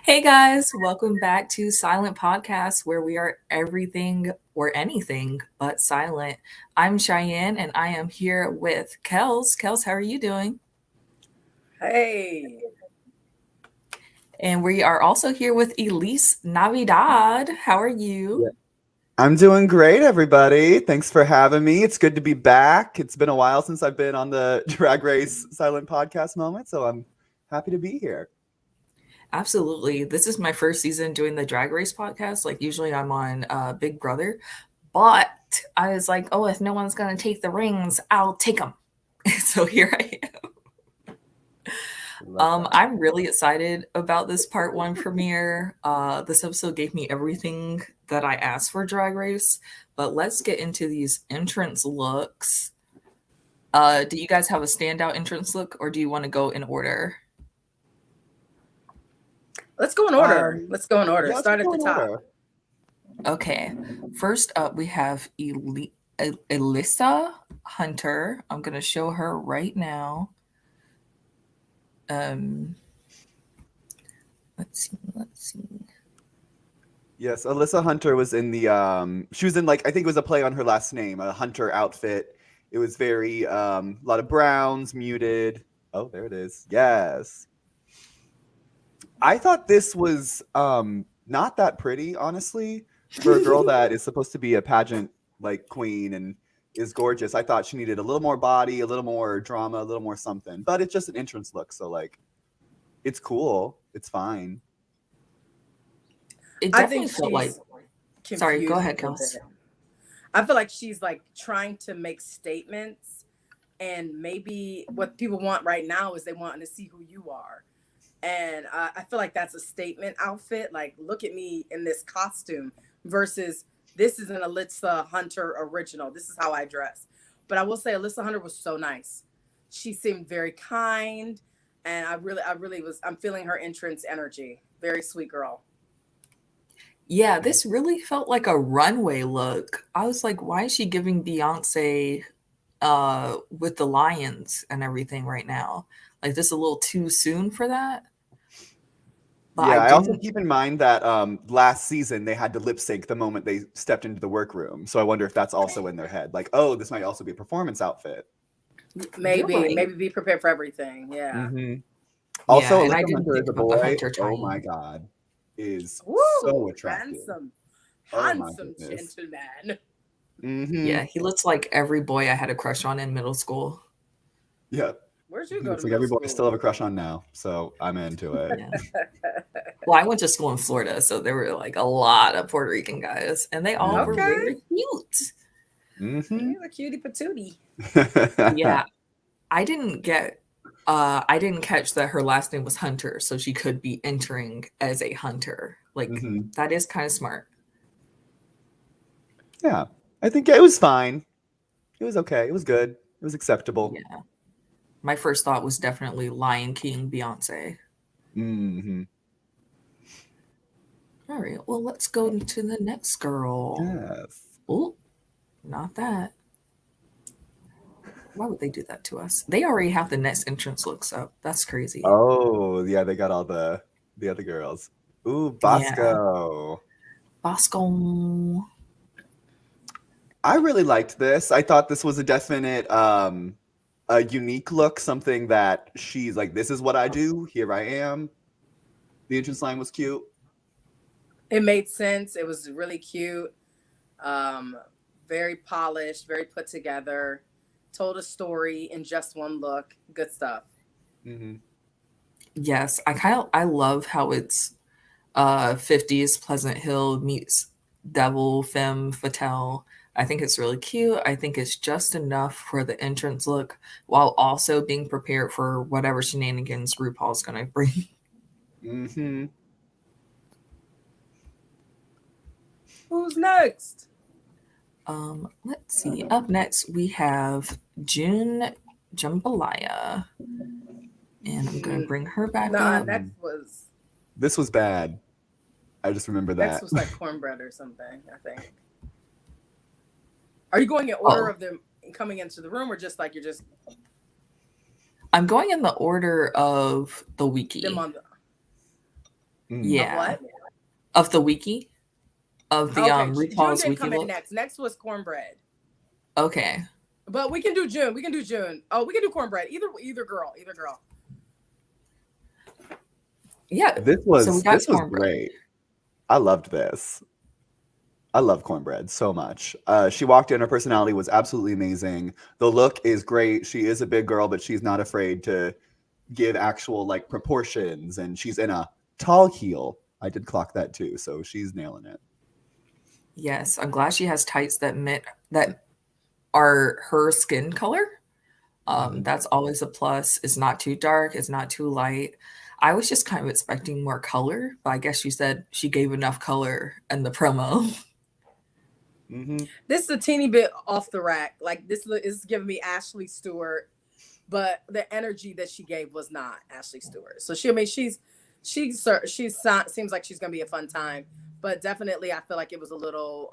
Hey guys, welcome back to Silent Podcast, where we are everything or anything but silent. I'm Cheyenne and I am here with Kels. Kels, how are you doing? Hey, And we are also here with Elise Navidad. How are you? Yeah. I'm doing great, everybody. Thanks for having me. It's good to be back. It's been a while since I've been on the Drag Race Silent Podcast moment, so I'm happy to be here. Absolutely. This is my first season doing the Drag Race podcast. Like, usually I'm on Big Brother, but I was like, oh, if no one's going to take the rings, I'll take them. So here I am. Love that. I'm really excited about this part one premiere. This episode gave me everything that I asked for Drag Race, but let's get into these entrance looks. Do you guys have a standout entrance look, or do you want to go in order? let's go in order. Um, Let's go in order. yeah, let's Start at go the in top. order. Okay, first up we have Alyssa Hunter. I'm gonna show her right now. Um, let's see. Yes, Alyssa Hunter was in the she was in, like, I think it was a play on her last name, a Hunter outfit. It was very a lot of browns, muted. Oh, there it is. Yes. I thought this was not that pretty, honestly, for a girl that is supposed to be a pageant like queen and is gorgeous. I thought she needed a little more body, a little more drama, a little more something. But it's just an entrance look, so like it's cool. It's fine. It I definitely think felt like. she's Sorry, go confused ahead, a Kels. bit. I feel like she's like trying to make statements, and maybe what people want right now is they want to see who you are. And I feel like that's a statement outfit. Like, look at me in this costume versus this is an Alyssa Hunter original. This is how I dress. But I will say, Alyssa Hunter was so nice. She seemed very kind, and I really was. I'm feeling her entrance energy. Very sweet girl. Yeah, this really felt like a runway look. I was like, why is she giving Beyonce with the lions and everything right now? Like this a little too soon for that. But I Yeah, I also didn't. keep in mind that last season they had to lip sync the moment they stepped into the workroom. So I wonder if that's also in their head. Like, oh, this might also be a performance outfit. You're right. Maybe be prepared for everything. Yeah. Hmm. Yeah, Also, and I Alyssa didn't Hunter think as a about the boy, hunter oh my tie-in. God, is so Woo! attractive. Oh my Handsome goodness. gentleman. Mm-hmm. Yeah, he looks like every boy I had a crush on in middle school. Yeah. Where'd you go to Looks like middle every boy I still school? have a crush on now. So I'm into it. Yeah. Well, I went to school in Florida, so there were like a lot of Puerto Rican guys, and they all were Mm-hmm. Okay. very cute. Mm-hmm. He's a cutie patootie. Yeah, I didn't catch that her last name was Hunter, so she could be entering as a hunter. Like Hmm. that is kind of smart. Yeah. I think it was fine. It was okay. It was good. It was acceptable. Yeah. My first thought was definitely Lion King Beyonce. Hmm. All right, well, let's go to the next girl. Yes. Oh, not that. Why would they do that to us? They already have the next entrance looks up. That's crazy. Oh, yeah, they got all the other girls. Ooh, Yeah. Bosco. Bosco. I really liked this. I thought this was a definite a unique look, something that she's like, this is what I do. Here I am. The entrance line was cute. It made sense. It was really cute. Um, very polished, very put together. Told a story in just one look. Good stuff. Hmm. Yes, I love how it's 50s Pleasant Hill meets Devil Femme Fatale. I think it's really cute. I think it's just enough for the entrance look while also being prepared for whatever shenanigans RuPaul's going to bring. Hmm. Who's next? Let's see. Up next, we have June Jambalaya. And I'm going to bring her back No, up. This was bad. I just remember next that. was like cornbread or something. I think. Are you going in order Oh, of them coming into the room, or just like you're just I'm going in the order of the them wiki. on the? Mm. Of Yeah. what? Of the wiki? Of the Okay, June RuPaul's didn't wiki come in look? next. Next was Cornbread. Okay. But we can do June. We can do June. Oh, we can do Cornbread. Either girl. Either girl. Yeah. This So we was got this was Cornbread. great. I loved this. I love Cornbread so much. She walked in, her personality was absolutely amazing. The look is great. She is a big girl, but she's not afraid to give actual like proportions, and she's in a tall heel. I did clock that too, so she's nailing it. Yes, I'm glad she has tights that are her skin color. That's always a plus. It's not too dark, it's not too light. I was just kind of expecting more color, but I guess you said she gave enough color in the promo. Mm-hmm. This is a teeny bit off the rack. Like this is giving me Ashley Stewart, but the energy that she gave was not Ashley Stewart. So she seems like she's gonna be a fun time, but definitely I feel like it was a little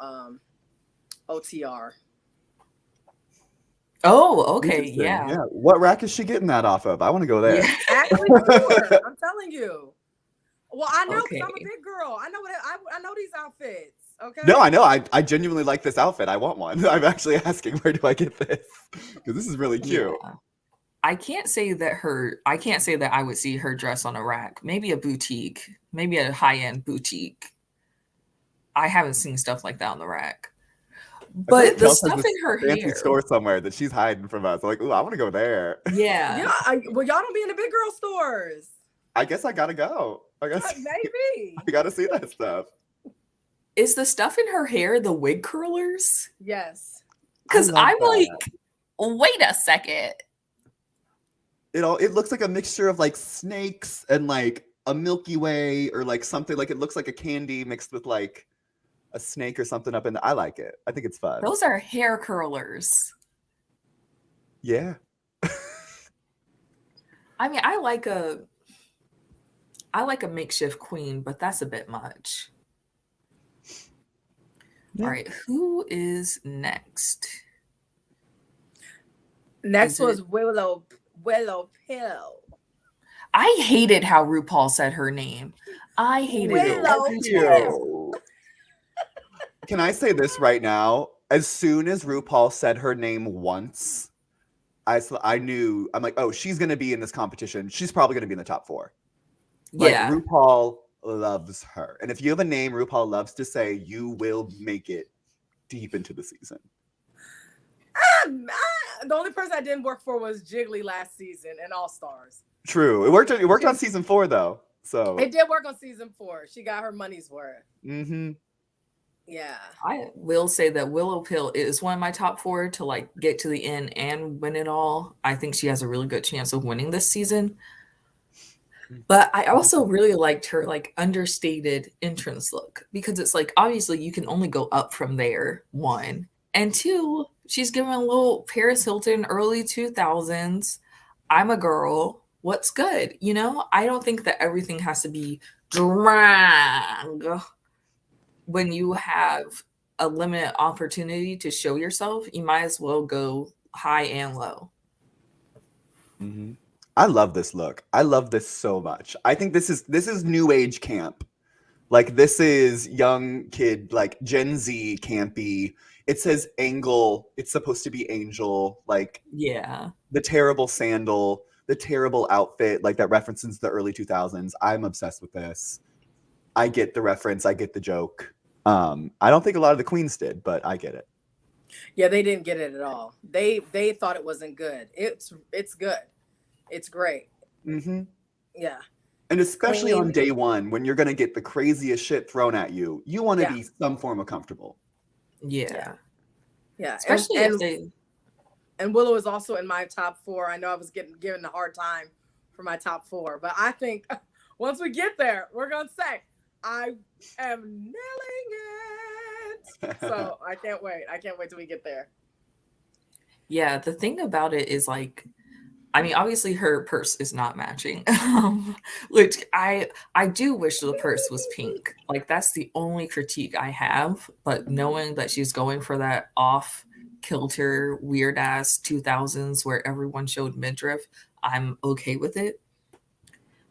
OTR. Oh, okay, Interesting. yeah. Yeah. What rack is she getting that off of? I want to go there. Yeah. Ashley Stewart, I'm telling you. Well, I know because I'm a Okay. big girl. I know I know these outfits. Okay. No, I know. I genuinely like this outfit. I want one. I'm actually asking, where do I get this? Because this is really cute. Yeah. I can't say that I would see her dress on a rack. Maybe a boutique, maybe a high-end boutique. I haven't seen stuff like that on the rack. I feel like But the Kels has stuff this in her fancy hair. store somewhere that she's hiding from us. I'm like, ooh, I want to go there. Yeah. Yeah. Well, y'all don't be in the big girl stores. I guess I gotta go. I guess Maybe. I gotta see that stuff. Is the stuff in her hair the wig curlers? Yes. Because I love I'm that. like, wait a second. It looks like a mixture of like snakes and like a Milky Way, or like something, like it looks like a candy mixed with like a snake or something up in the, I like it. I think it's fun. Those are hair curlers. Yeah. I mean, I like a makeshift queen, but that's a bit much. Yeah. All right, who is next? Next Is was it- Willow Pill. I hated how RuPaul said her name. I hated it Willow every Pill. time. Can I say this right now? As soon as RuPaul said her name once, I knew, I'm like, oh, she's gonna be in this competition. She's probably gonna be in the top 4. Like, Yeah. RuPaul loves her. And if you have a name RuPaul loves to say, you will make it deep into the season. The only person I didn't work for was Jiggly last season in All Stars. True. It worked on season 4 though. So It did work on season 4. She got her money's worth. mm-hmm. Yeah. I will say that Willow Pill is one of my top 4 to like get to the end and win it all. I think she has a really good chance of winning this season. But I also really liked her like understated entrance look, because it's like obviously you can only go up from there, 1. And 2, she's giving a little Paris Hilton early 2000s. I'm a girl. What's good? You know, I don't think that everything has to be drag when you have a limited opportunity to show yourself. You might as well go high and low. Mm-hmm. I love this look. I love this so much. I think this is new age camp. Like, this is young kid, like Gen Z campy. It says angle. It's supposed to be angel. Like, Yeah. the terrible sandal, the terrible outfit, like that references the early 2000s. I'm obsessed with this. I get the reference. I get the joke. I don't think a lot of the queens did, but I get it. Yeah, they didn't get it at all. They thought it wasn't good. It's good. It's great. Mm-hmm. Yeah. And especially Queen. on day 1, when you're going to get the craziest shit thrown at you, you want to Yeah. be some form of comfortable. Yeah. Yeah. Especially if they. And Willow is also in my top 4. I know I was given a hard time for my top 4, but I think once we get there, we're gonna say I am nailing it. So I can't wait. I can't wait till we get there. Yeah, the thing about it is like, I mean, obviously her purse is not matching. Which I do wish the purse was pink. Like, that's the only critique I have. But knowing that she's going for that off kilter, weird ass 2000s where everyone showed midriff, I'm okay with it.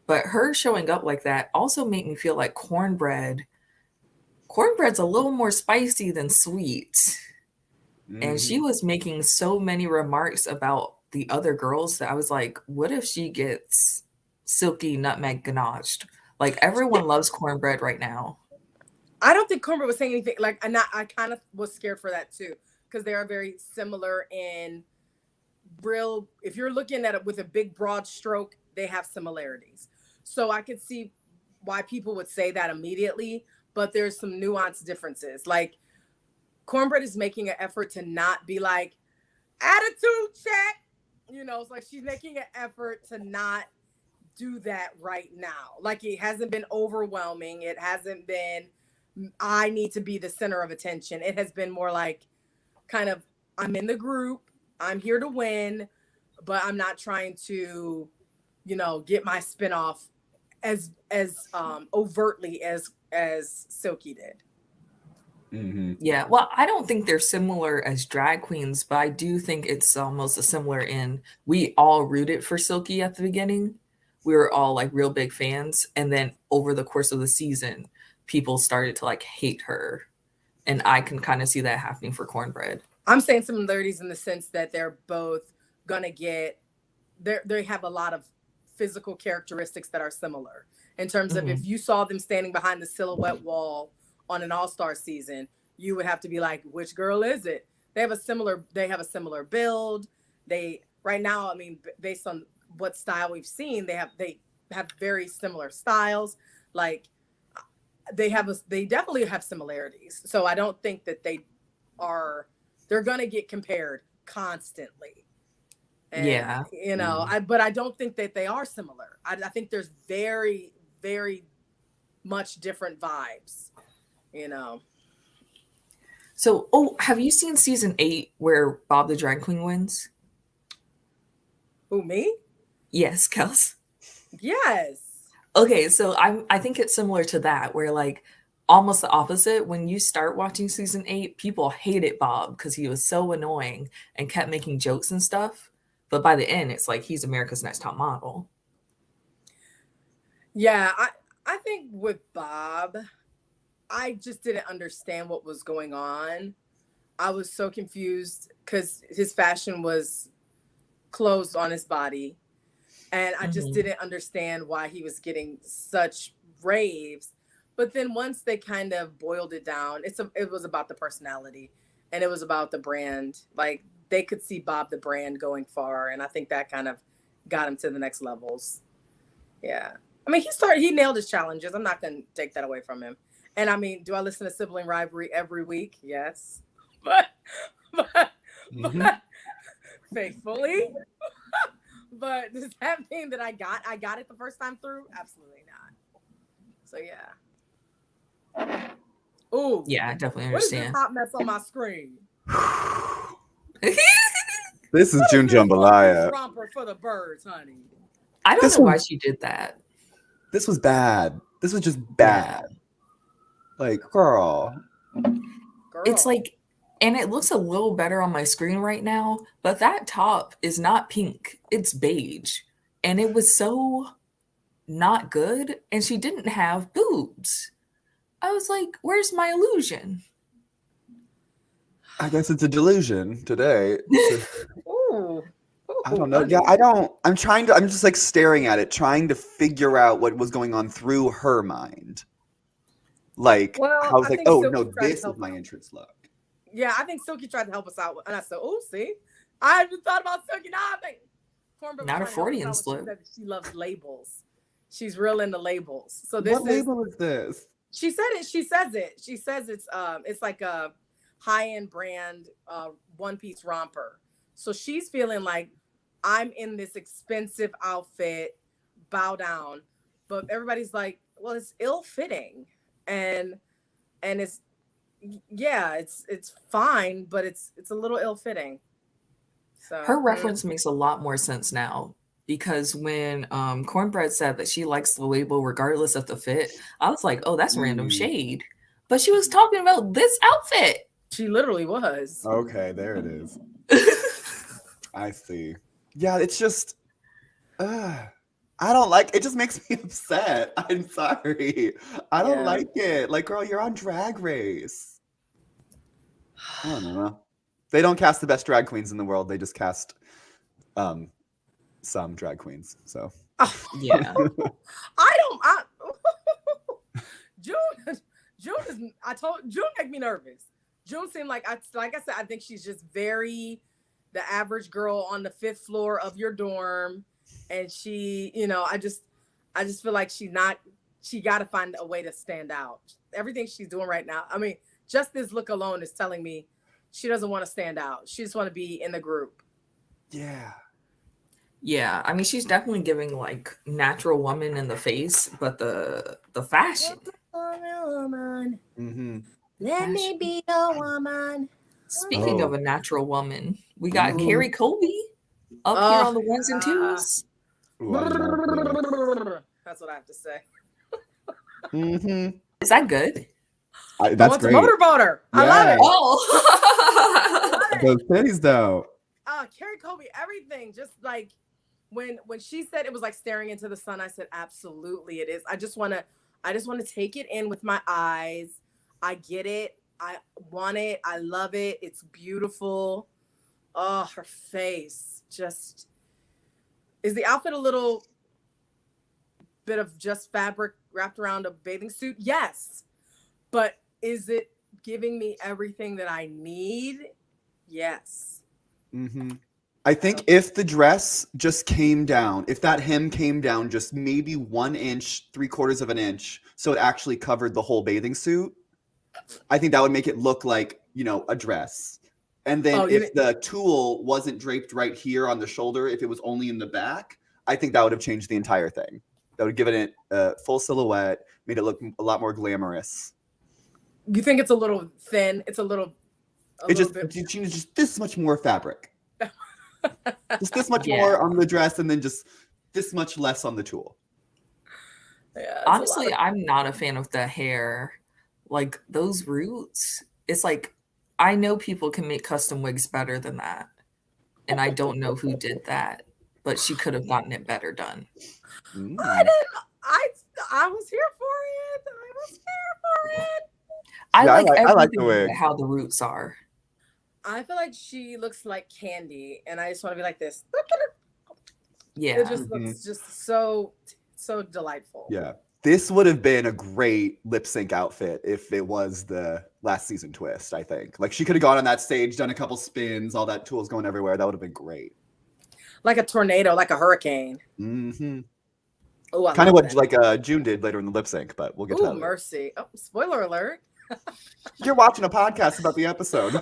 But her showing up like that also made me feel like cornbread's a little more spicy than sweet. And she was making so many remarks about the other girls that I was like, what if she gets silky nutmeg ganached? Like, everyone loves cornbread right now. I don't think Cornbread was saying anything like, and I kind of was scared for that too, because they are very similar in real. If you're looking at it with a big broad stroke, they have similarities. So I could see why people would say that immediately, but there's some nuanced differences. Like Cornbread is making an effort to not be like attitude check. It's like she's making an effort to not do that right now. Like it hasn't been overwhelming. It hasn't been I need to be the center of attention. It has been more like kind of I'm in the group, I'm here to win, but I'm not trying to, get my spin off as overtly as Silky did. Mm-hmm. Yeah, well, I don't think they're similar as drag queens, but I do think it's almost similar in we all rooted for Silky at the beginning. We were all like real big fans, and then over the course of the season, people started to like hate her, and I can kind of see that happening for Cornbread. I'm saying similarities in the sense that they're both gonna get they have a lot of physical characteristics that are similar in terms of if you saw them standing behind the silhouette wall on an all-star season, you would have to be like, which girl is it? They have a similar build. They right now, I mean, based on what style we've seen, they have very similar styles. Like they definitely have similarities. So I don't think that they're gonna get compared constantly. And, Yeah. but I don't think that they are similar. I think there's very, very much different vibes. So, have you seen season 8 where Bob the Drag Queen wins? Who, me? Yes, Kels. Yes. Okay, so I think it's similar to that, where like almost the opposite. When you start watching season 8, people hated Bob because he was so annoying and kept making jokes and stuff. But by the end, it's like he's America's Next Top Model. Yeah, I think with Bob, I just didn't understand what was going on. I was so confused because his fashion was closed on his body. And I just didn't understand why he was getting such raves. But then once they kind of boiled it down, it was about the personality and it was about the brand. Like they could see Bob the brand going far. And I think that kind of got him to the next levels. Yeah. I mean, he nailed his challenges. I'm not going to take that away from him. And I mean, do I listen to Sibling Rivalry every week? Yes. But faithfully. But does that mean that I got it the first time through? Absolutely not. So yeah. Ooh. Yeah, I definitely understand. What is this hot mess on my screen? This is June Jambalaya. Romper for the birds, honey. I don't know why she did that. This was bad. This was just bad. Yeah. Like, girl. It's like, and it looks a little better on my screen right now, but that top is not pink. It's beige. And it was so not good. And she didn't have boobs. I was like, where's my illusion? I guess it's a delusion today. Ooh. I don't know. Yeah, I'm just like staring at it, trying to figure out what was going on through her mind. Like, I was like, oh no, this is my entrance look. Yeah, I think Silky tried to help us out. And I said, oh, see, I haven't thought about Silky. Now I think Cornbread not a Freudian slip. She loves labels. She's real into labels. So what label is this? She said it. She says it. She says it's like a high-end brand one-piece romper. So she's feeling like I'm in this expensive outfit, bow down. But everybody's like, well, it's ill-fitting. And it's it's fine, but it's a little ill-fitting. So her reference makes a lot more sense now, because when Cornbread said that she likes the label regardless of the fit, I was like, oh, that's random shade. But she was talking about this outfit. She literally was. Okay, there it is. I see. Yeah, it's just I don't like it. Just makes me upset. I'm sorry. I don't Yeah. like it. Like, girl, you're on Drag Race. I don't know. They don't cast the best drag queens in the world. They just cast some drag queens. So Yeah. June is, June make me nervous. June seemed like I said, I think she's just very the average girl on the 5th floor of your dorm. And she, I just feel like she got to find a way to stand out. Everything she's doing right now. I mean, just this look alone is telling me she doesn't want to stand out. She just want to be in the group. yeah. Yeah, I mean, she's definitely giving like natural woman in the face, but the fashion. Woman, Mm-hmm. let me be a woman. Speaking Oh. of a natural woman, we got Ooh. Carrie Colby up here on the ones and twos. Ooh, I love it. That's what I have to say. Mm-hmm. Is that good? That's great. Motorboat her. I love it. Oh, Those titties, though. Carrie Colby, everything. Just like when she said it was like staring into the sun, I said, absolutely it is. I just want to take it in with my eyes. I get it. I want it. I love it. It's beautiful. Oh, her face. Just, is the outfit a little bit of just fabric wrapped around a bathing suit? Yes. But is it giving me everything that I need? Yes. Mm-hmm. I think if the dress just came down, if that hem came down just maybe 1 inch, 3/4 of an inch, so it actually covered the whole bathing suit, I think that would make it look like, a dress. And then if the tulle wasn't draped right here on the shoulder, if it was only in the back, I think that would have changed the entire thing. That would give it a full silhouette, made it look a lot more glamorous. You think it's a little thin? It's a little bit. Just this much more fabric. Just this much more on the dress, and then just this much less on the tulle. Yeah, honestly, I'm not a fan of the hair. Like those roots, it's like I know people can make custom wigs better than that. And I don't know who did that, but she could have gotten it better done. Mm. I was here for it. I like I like everything the wig. how the roots are. I feel like she looks like candy, and I just want to be like this. Yeah. It just looks just so delightful. Yeah. This would have been a great lip sync outfit if it was the last season twist, I think. Like she could have gone on that stage, done a couple spins, all that tulle going everywhere. That would have been great. Like a tornado, like a hurricane. Mm-hmm. Oh, kind of what like June did later in the lip sync, but we'll get to that. Mercy. Oh, spoiler alert. You're watching a podcast about the episode.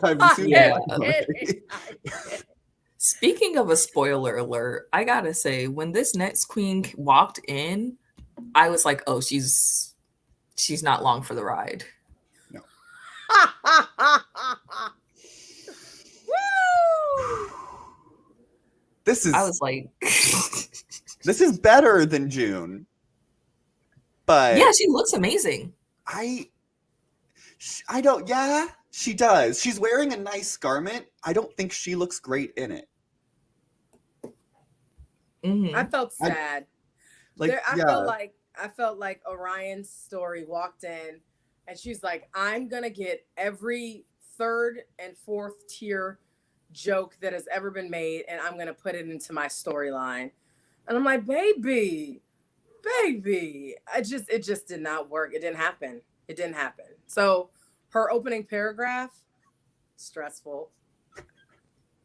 Speaking of a spoiler alert, I gotta say, when this next queen walked in, I was like, oh, she's not long for the ride. No. I was like, this is better than June. But yeah, she looks amazing. I don't, yeah, she does. She's wearing a nice garment. I don't think she looks great in it. Mm-hmm. I felt sad. I felt like Orion Story walked in and she's like, I'm going to get every 3rd and 4th tier joke that has ever been made and I'm going to put it into my storyline. And I'm like, baby, it just did not work. It didn't happen. So her opening paragraph, stressful.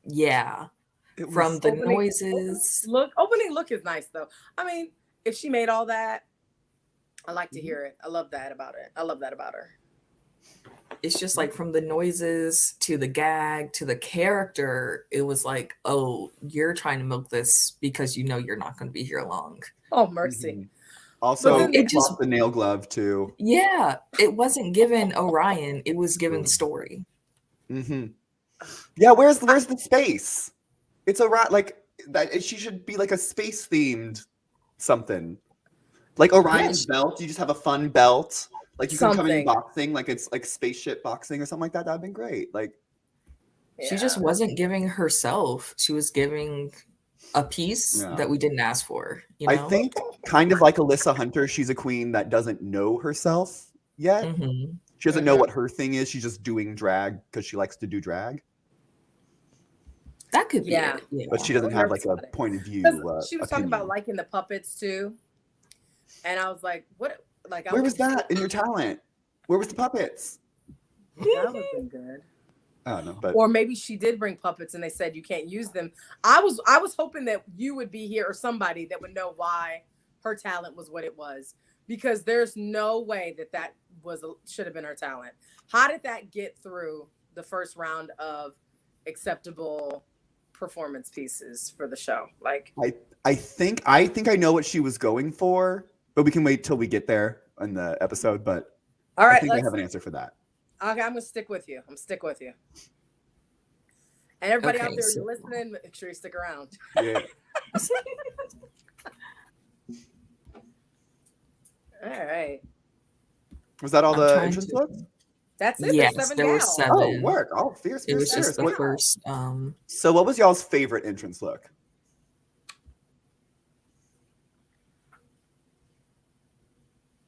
Yeah. From the noises. Opening look is nice though. I mean, if she made all that, I like to hear it. I love that about her. It's just like from the noises to the gag to the character, it was like, oh, you're trying to milk this because you know you're not going to be here long. Oh, mercy. Mm-hmm. Also, it just the nail glove too. Yeah, it wasn't given Orion; it was given Story. Mm-hmm. Yeah, where's the space? It's like that. She should be like a space themed something. Like Orion's belt, you just have a fun belt. Like you can come in boxing, like it's like spaceship boxing or something like that. That'd been great. Like she just wasn't giving herself. She was giving a piece that we didn't ask for, you know? I think kind of like Alyssa Hunter, she's a queen that doesn't know herself yet. Mm-hmm. She doesn't know what her thing is. She's just doing drag because she likes to do drag. That could be it. Yeah. But she doesn't have like a point of view. She was talking about liking the puppets too. And I was like, what? Like, where was that in your talent? Where was the puppets? That would have been good. I don't know, but or maybe she did bring puppets and they said you can't use them. I was hoping that you would be here or somebody that would know why her talent was what it was, because there's no way that should have been her talent. How did that get through the first round of acceptable performance pieces for the show? Like, I think I know what she was going for, but we can wait till we get there in the episode. But all right, I think I have an answer for that. Okay, I'm gonna stick with you. And everybody out there, you're listening, make sure you stick around. Yeah. All right. Was that all the entrance looks? That's it. Yes, there were 7. Oh, work. Oh, fierce. It was just the first. So what was y'all's favorite entrance look?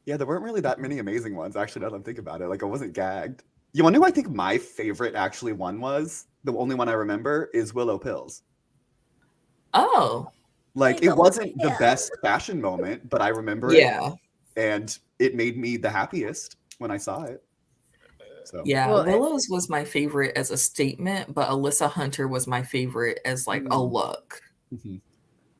Yeah, there weren't really that many amazing ones, actually, now that I'm thinking about it. Like, I wasn't gagged. You want to know who I think my favorite actually one was? The only one I remember is Willow Pills. Oh. Like, it wasn't the best fashion moment, but I remember it. And it made me the happiest when I saw it. So yeah, Willow's was my favorite as a statement, but Alyssa Hunter was my favorite as like a look. Mm-hmm.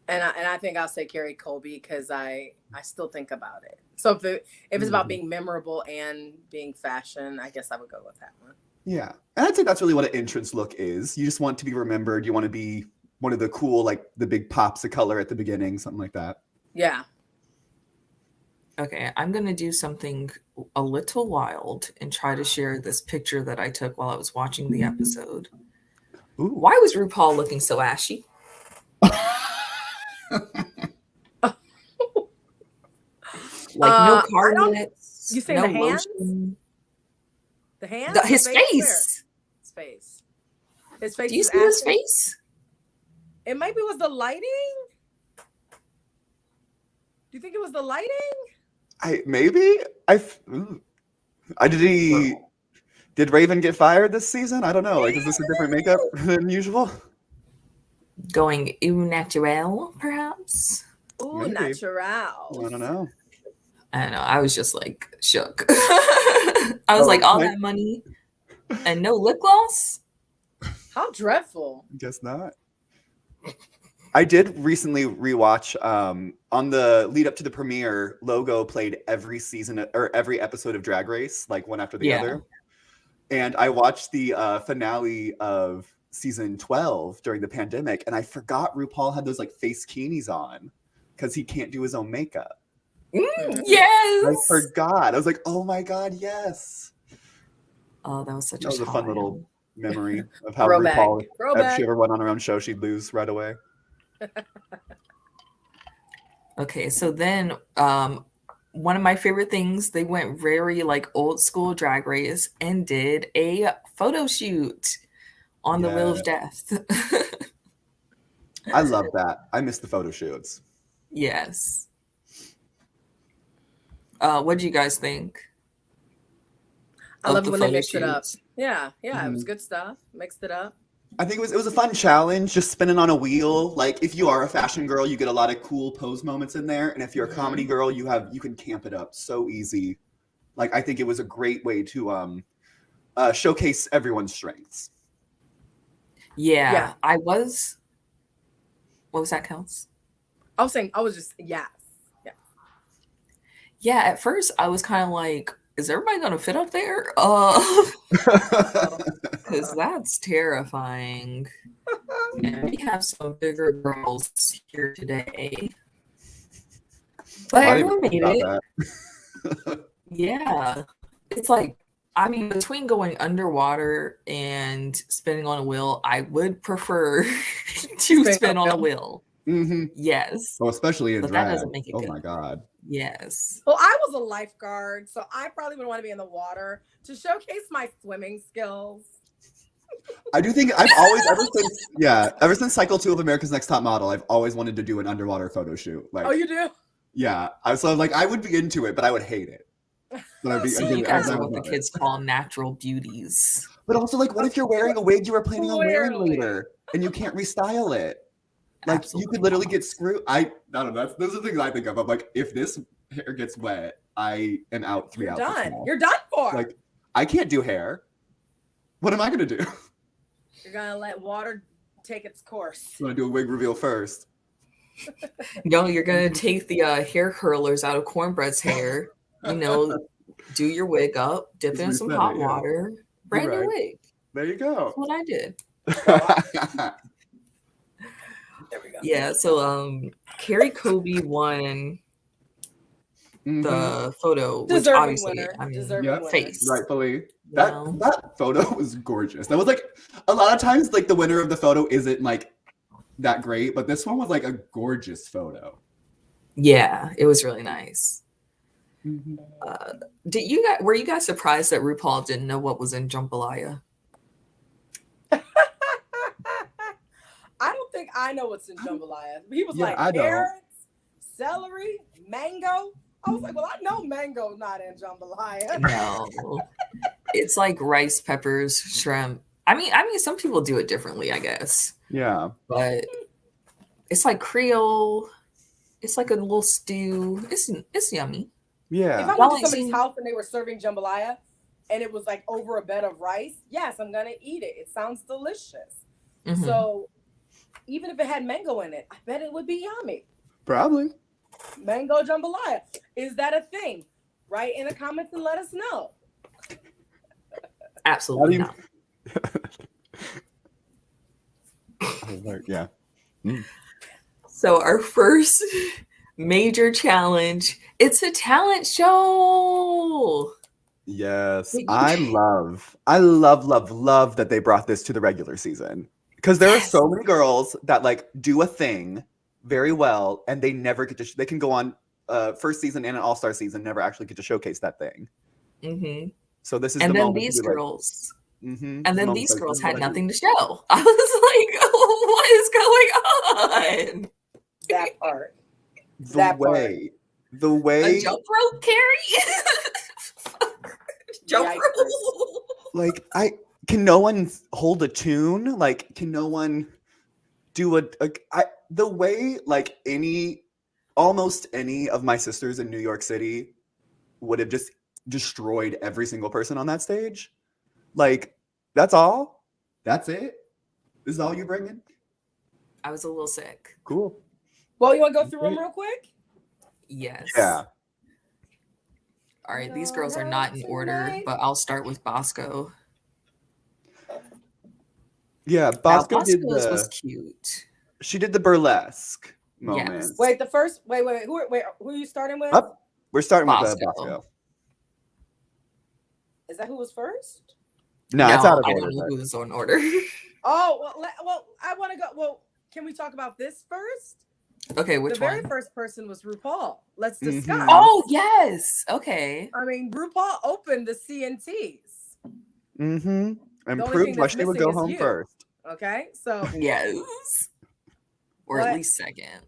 And I think I'll say Carrie Colby because I still think about it. So if it's about being memorable and being fashion, I guess I would go with that one. Yeah, and I'd say that's really what an entrance look is. You just want to be remembered. You want to be one of the cool, like the big pops of color at the beginning, something like that. Yeah. Okay, I'm going to do something a little wild and try to share this picture that I took while I was watching the episode. Ooh. Why was RuPaul looking so ashy? Like no carnets. You say no the hands? lotion. The hands? His face. His face. His face. Do you see his face? It maybe was the lighting. Do you think it was the lighting? Did Raven get fired this season? I don't know. Like, is this a different makeup than usual? Going au naturel, perhaps? Ooh, natural. I don't know. I was just like shook. I was like, all that money and no lip gloss? How dreadful. Guess not. I did recently rewatch on the lead up to the premiere. Logo played every season or every episode of Drag Race, like one after the other. And I watched the finale of season 12 during the pandemic, and I forgot RuPaul had those like face bikinis on because he can't do his own makeup. Yes, I forgot. I was like, oh my god, yes. Oh, that was a fun little memory of how RuPaul, if she ever went on her own show, she'd lose right away. Okay, so then one of my favorite things, they went very like old school Drag Race and did a photo shoot on the Wheel of Death. I love that. I miss the photo shoots. Yes. What do you guys think? I love when they mixed it up. Yeah, it was good stuff. Mixed it up. I think it was a fun challenge, just spinning on a wheel. Like, if you are a fashion girl, you get a lot of cool pose moments in there, and if you're a comedy girl, you can camp it up so easy. Like, I think it was a great way to showcase everyone's strengths. Yeah. What was that, Kels? I was just yes. Yeah, at first I was kind of like, is everybody gonna fit up there? Because that's terrifying. And we have some bigger girls here today. But everyone made it. Yeah. It's like, I mean, between going underwater and spinning on a wheel, I would prefer to spin on a wheel. Mm-hmm. Yes. Well, especially in but drag. That doesn't make it good. My god. Yes. Well, I was a lifeguard, so I probably would want to be in the water to showcase my swimming skills. I do think ever since cycle 2 of America's Next Top Model, I've always wanted to do an underwater photo shoot. Like, Oh, you do? yeah. So I'm like, I would be into it, but I would hate it. But I'd be, See, you guys I are would what the love it. kids call natural beauties. But also, like, what if you're wearing a wig you were planning on wearing Clearly. later and you can't restyle it? Like, you Absolutely could literally not. get screwed. I don't know. Those are the things I think of. I'm like, if this hair gets wet, I am out 3 You're outfits done. now. You're done for. Like, I can't do hair. What am I gonna do? You're gonna let water take its course. I'm gonna do a wig reveal first. No, you're gonna take the hair curlers out of Cornbread's hair. You know, do your wig up, dip it in some hot water, brand new wig. There you go. That's what I did. There we go. Yeah, so Carrie Colby won the photo, which Deserving obviously, winner. I mean, Deserving winner. face. Rightfully. No. That photo was gorgeous. That was like, a lot of times, like, the winner of the photo isn't like that great, but this one was like a gorgeous photo. Yeah, it was really nice. Were you guys surprised that RuPaul didn't know what was in jambalaya? I don't think I know what's in jambalaya. He was like I don't. carrots, celery, mango. I was like, well, I know mango's not in jambalaya. No. It's like rice, peppers, shrimp. I mean, some people do it differently, I guess. Yeah. But it's like Creole. It's like a little stew. It's yummy. Yeah. If I went to somebody's house and they were serving jambalaya and it was like over a bed of rice, yes, I'm gonna eat it. It sounds delicious. Mm-hmm. So even if it had mango in it, I bet it would be yummy. Probably. Mango jambalaya. Is that a thing? Write in the comments and let us know. Absolutely not. Yeah. So our first major challenge, it's a talent show. Yes. I love that they brought this to the regular season. Because there are so many girls that like do a thing very well and they never get to, they can go on first season and an all-star season, never actually get to showcase that thing. Mm-hmm. So this is and the then moment these girls. Like, and then these girls had nothing to show. I was like, what is going on? That part. The way a jump rope, Carrie? Jump rope. Like, can no one hold a tune? Like, can no one do the way like almost any of my sisters in New York City would have just destroyed every single person on that stage? Like, that's all? That's it? This is all you bring in? I was a little sick. Cool. Well, you want to go through them real quick? Yes. Yeah. All right, these girls are not in order, but I'll start with Bosco. Yeah, Bosco was cute. She did the burlesque moment. Yes. Wait, who are you starting with? We're starting Bosco. with Bosco. Is that who was first? No, it's out of order. I don't know who was on order. Oh, well, I want to go. Well, can we talk about this first? Okay, which one? The very one? first person was RuPaul. Let's discuss. Mm-hmm. Oh, yes. Okay. I mean, RuPaul opened the CNTs. Mm-hmm. And proved why she would go home first. Okay, so. Yes. Or at least second.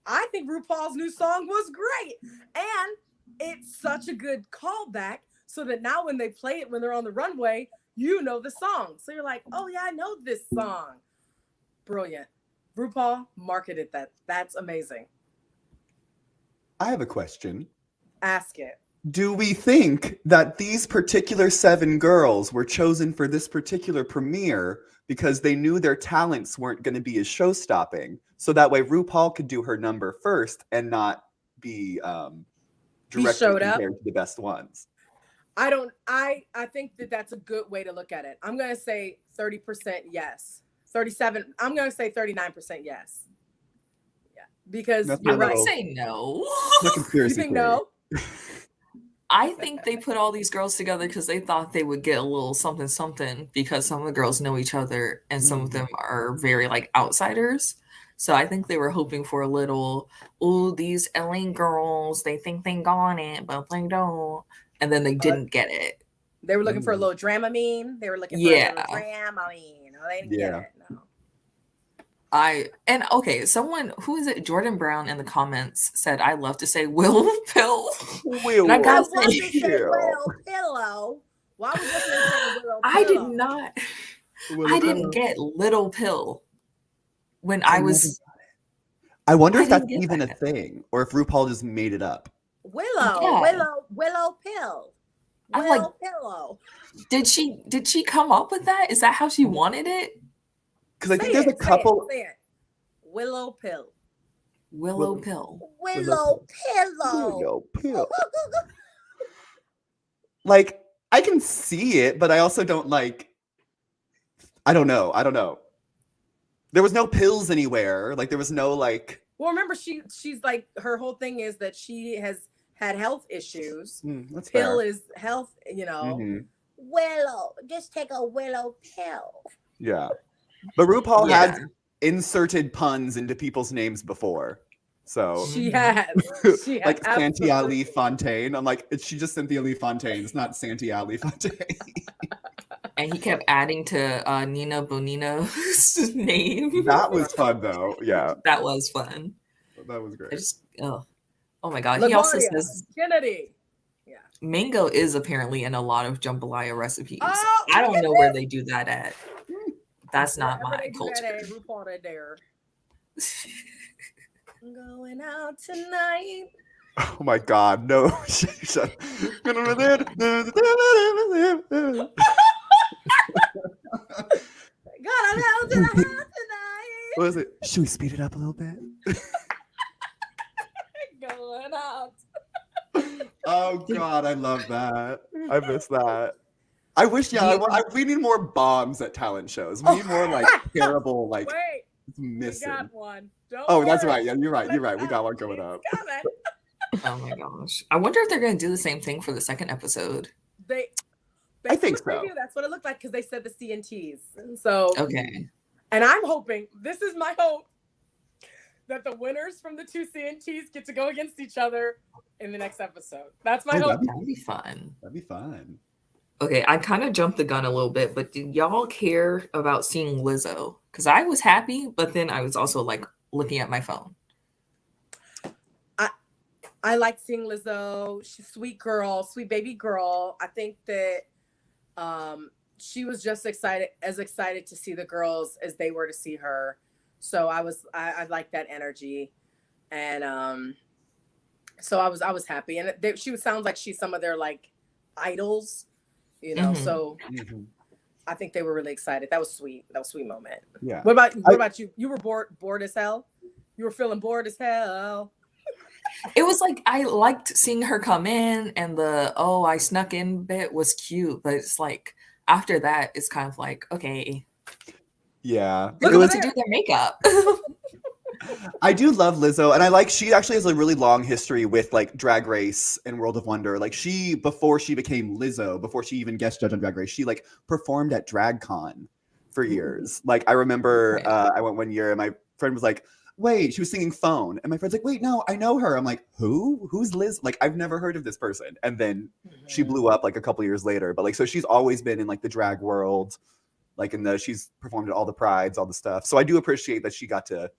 I think RuPaul's new song was great. And it's such a good callback so that now when they play it when they're on the runway, you know the song. So you're like, oh yeah, I know this song. Brilliant. RuPaul marketed that. That's amazing. I have a question. Ask it. Do we think that these particular 7 girls were chosen for this particular premiere because they knew their talents weren't going to be as show-stopping, so that way RuPaul could do her number first and not be directly compared to the best ones? I think that that's a good way to look at it. I'm going to say 30% yes. 37. I'm going to say 39% yes. Yeah, because you're right. I would say no. You think no? I think they put all these girls together because they thought they would get a little something because some of the girls know each other and some of them are very like outsiders. So I think they were hoping for a little, these LA girls, they think they got it, but they don't. And then they didn't get it. They were looking for a little Dramamine. They were looking for a little Dramamine. No, they didn't get it. No. Okay, someone, who is it? Jordan Brown in the comments said, I love to say Will Pill. Will And I gotta love to say Pill. Willow Pillow. Why was listening to Willow Pillow? I did not. I didn't get Little Pill when I was. I wonder if I that's didn't get even that. a thing, or if RuPaul just made it up. Willow Pill. I'm Willow like, Pillow. Did she come up with that? Is that how she wanted it? Because I think there's a couple. Say it. Willow Pill. Willow Pill. Willow Pillow. Willow Pill. Like, I can see it, but I also don't like. I don't know. There was no pills anywhere. Like, there was no like. Well, remember, she's like, her whole thing is that she has had health issues. That's Pill fair. is health, you know. Mhm. Willow, just take a Willow Pill. Yeah, but RuPaul has inserted puns into people's names before, so she has. Like Santi Ali Fontaine. I'm like, she just Cynthia Lee Fontaine. It's not Santi Ali Fontaine. And he kept adding to Nina Bonino's name. That was fun, though. Yeah, That was fun. that was great. Oh my god. LaGuardia, He also says Kennedy. Yeah. mango is apparently in a lot of jambalaya recipes. Oh, I don't know where they do that at. That's not Wherever my they do culture. that at RuPaul, they're there. I'm going out tonight. Oh my god, no. God, I'm out tonight. What is it? Should we speed it up a little bit? Going out. Oh god, I love that. I miss that. I wish, we need more bombs at talent shows. We need more like terrible, like Wait, missing. we got one. That's right. Yeah, you're right. You're right. We got one coming up. Oh my gosh. I wonder if they're going to do the same thing for the second episode. I think so. That's what it looked like because they said the CNTs. And so, okay. And I'm hoping, this is my hope, that the winners from the two CNTs get to go against each other in the next episode. That's my hope. That'd be fun. That'd be fun. Okay, I kind of jumped the gun a little bit, but did y'all care about seeing Lizzo? Because I was happy, but then I was also like looking at my phone. I like seeing Lizzo. She's a sweet girl, sweet baby girl. I think that she was just excited to see the girls as they were to see her. So I like that energy, and so I was happy. And she sounds like she's some of their like idols, you know. Mm-hmm. So I think they were really excited. That was sweet. That was a sweet moment. Yeah. What about you? You were bored as hell. You were feeling bored as hell. It was like I liked seeing her come in, and the I snuck in bit was cute, but it's like after that, it's kind of like, okay. Yeah. It was to do their makeup. I do love Lizzo, and she actually has a really long history with like Drag Race and World of Wonder. Like before she became Lizzo, before she even guest judged on Drag Race, she like performed at DragCon for years. Like I remember I went one year and my friend was like, wait, she was singing Phone. And my friend's like, wait, no, I know her. I'm like, who? Who's Liz? Like, I've never heard of this person. And then she blew up like a couple years later. But like, so she's always been in like the drag world, like she's performed at all the prides, all the stuff. So I do appreciate that she got to,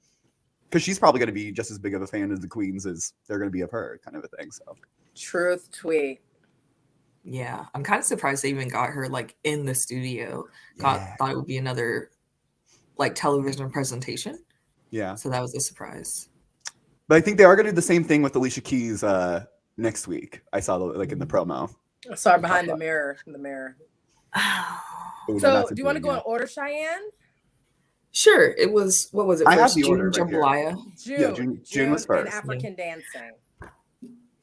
because she's probably going to be just as big of a fan of the queens as they're going to be of her, kind of a thing. So truth tweet. Yeah, I'm kind of surprised they even got her like in the studio. Thought it would be another like television presentation. Yeah. So that was a surprise. But I think they are going to do the same thing with Alicia Keys next week. I saw like in the promo. I saw her behind the mirror. So do you want to go in order, Cheyenne? Sure. It was, what was it? I first? have the June order right June. June was first. And African dancing.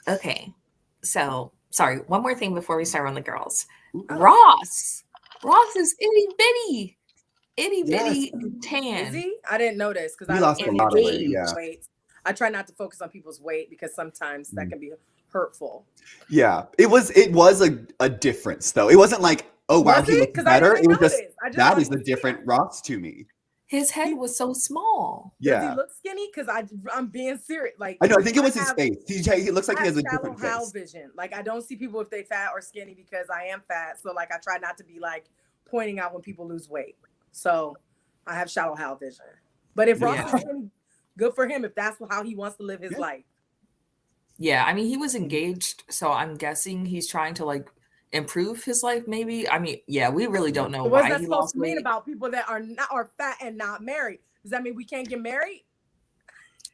Okay. So, sorry. One more thing before we start on the girls. Ooh. Ross is itty bitty. Itty bitty tan. Is he? I didn't notice because I lost a lot of weight. Yeah. I try not to focus on people's weight because sometimes that can be hurtful. Yeah, it was a difference though. It wasn't like, oh wow, he looks better. It was just that is the different Ross to me. His head was so small. Does he Yeah. look skinny? Because I'm being serious. Like, I know. I think it was his have- face. He looks like I he have has a shallow different Hal face. vision. Like, I don't see people if they fat or skinny because I am fat. So like, I try not to be like pointing out when people lose weight. So I have shallow Hal vision. But if Ross Yeah. is skinny, good for him if that's how he wants to live his Yeah. life. Yeah, I mean, he was engaged, so I'm guessing he's trying to like improve his life, maybe. I mean, yeah, we really don't know So what's why that he supposed lost to mean weight. about people that are fat and not married? Does that mean we can't get married?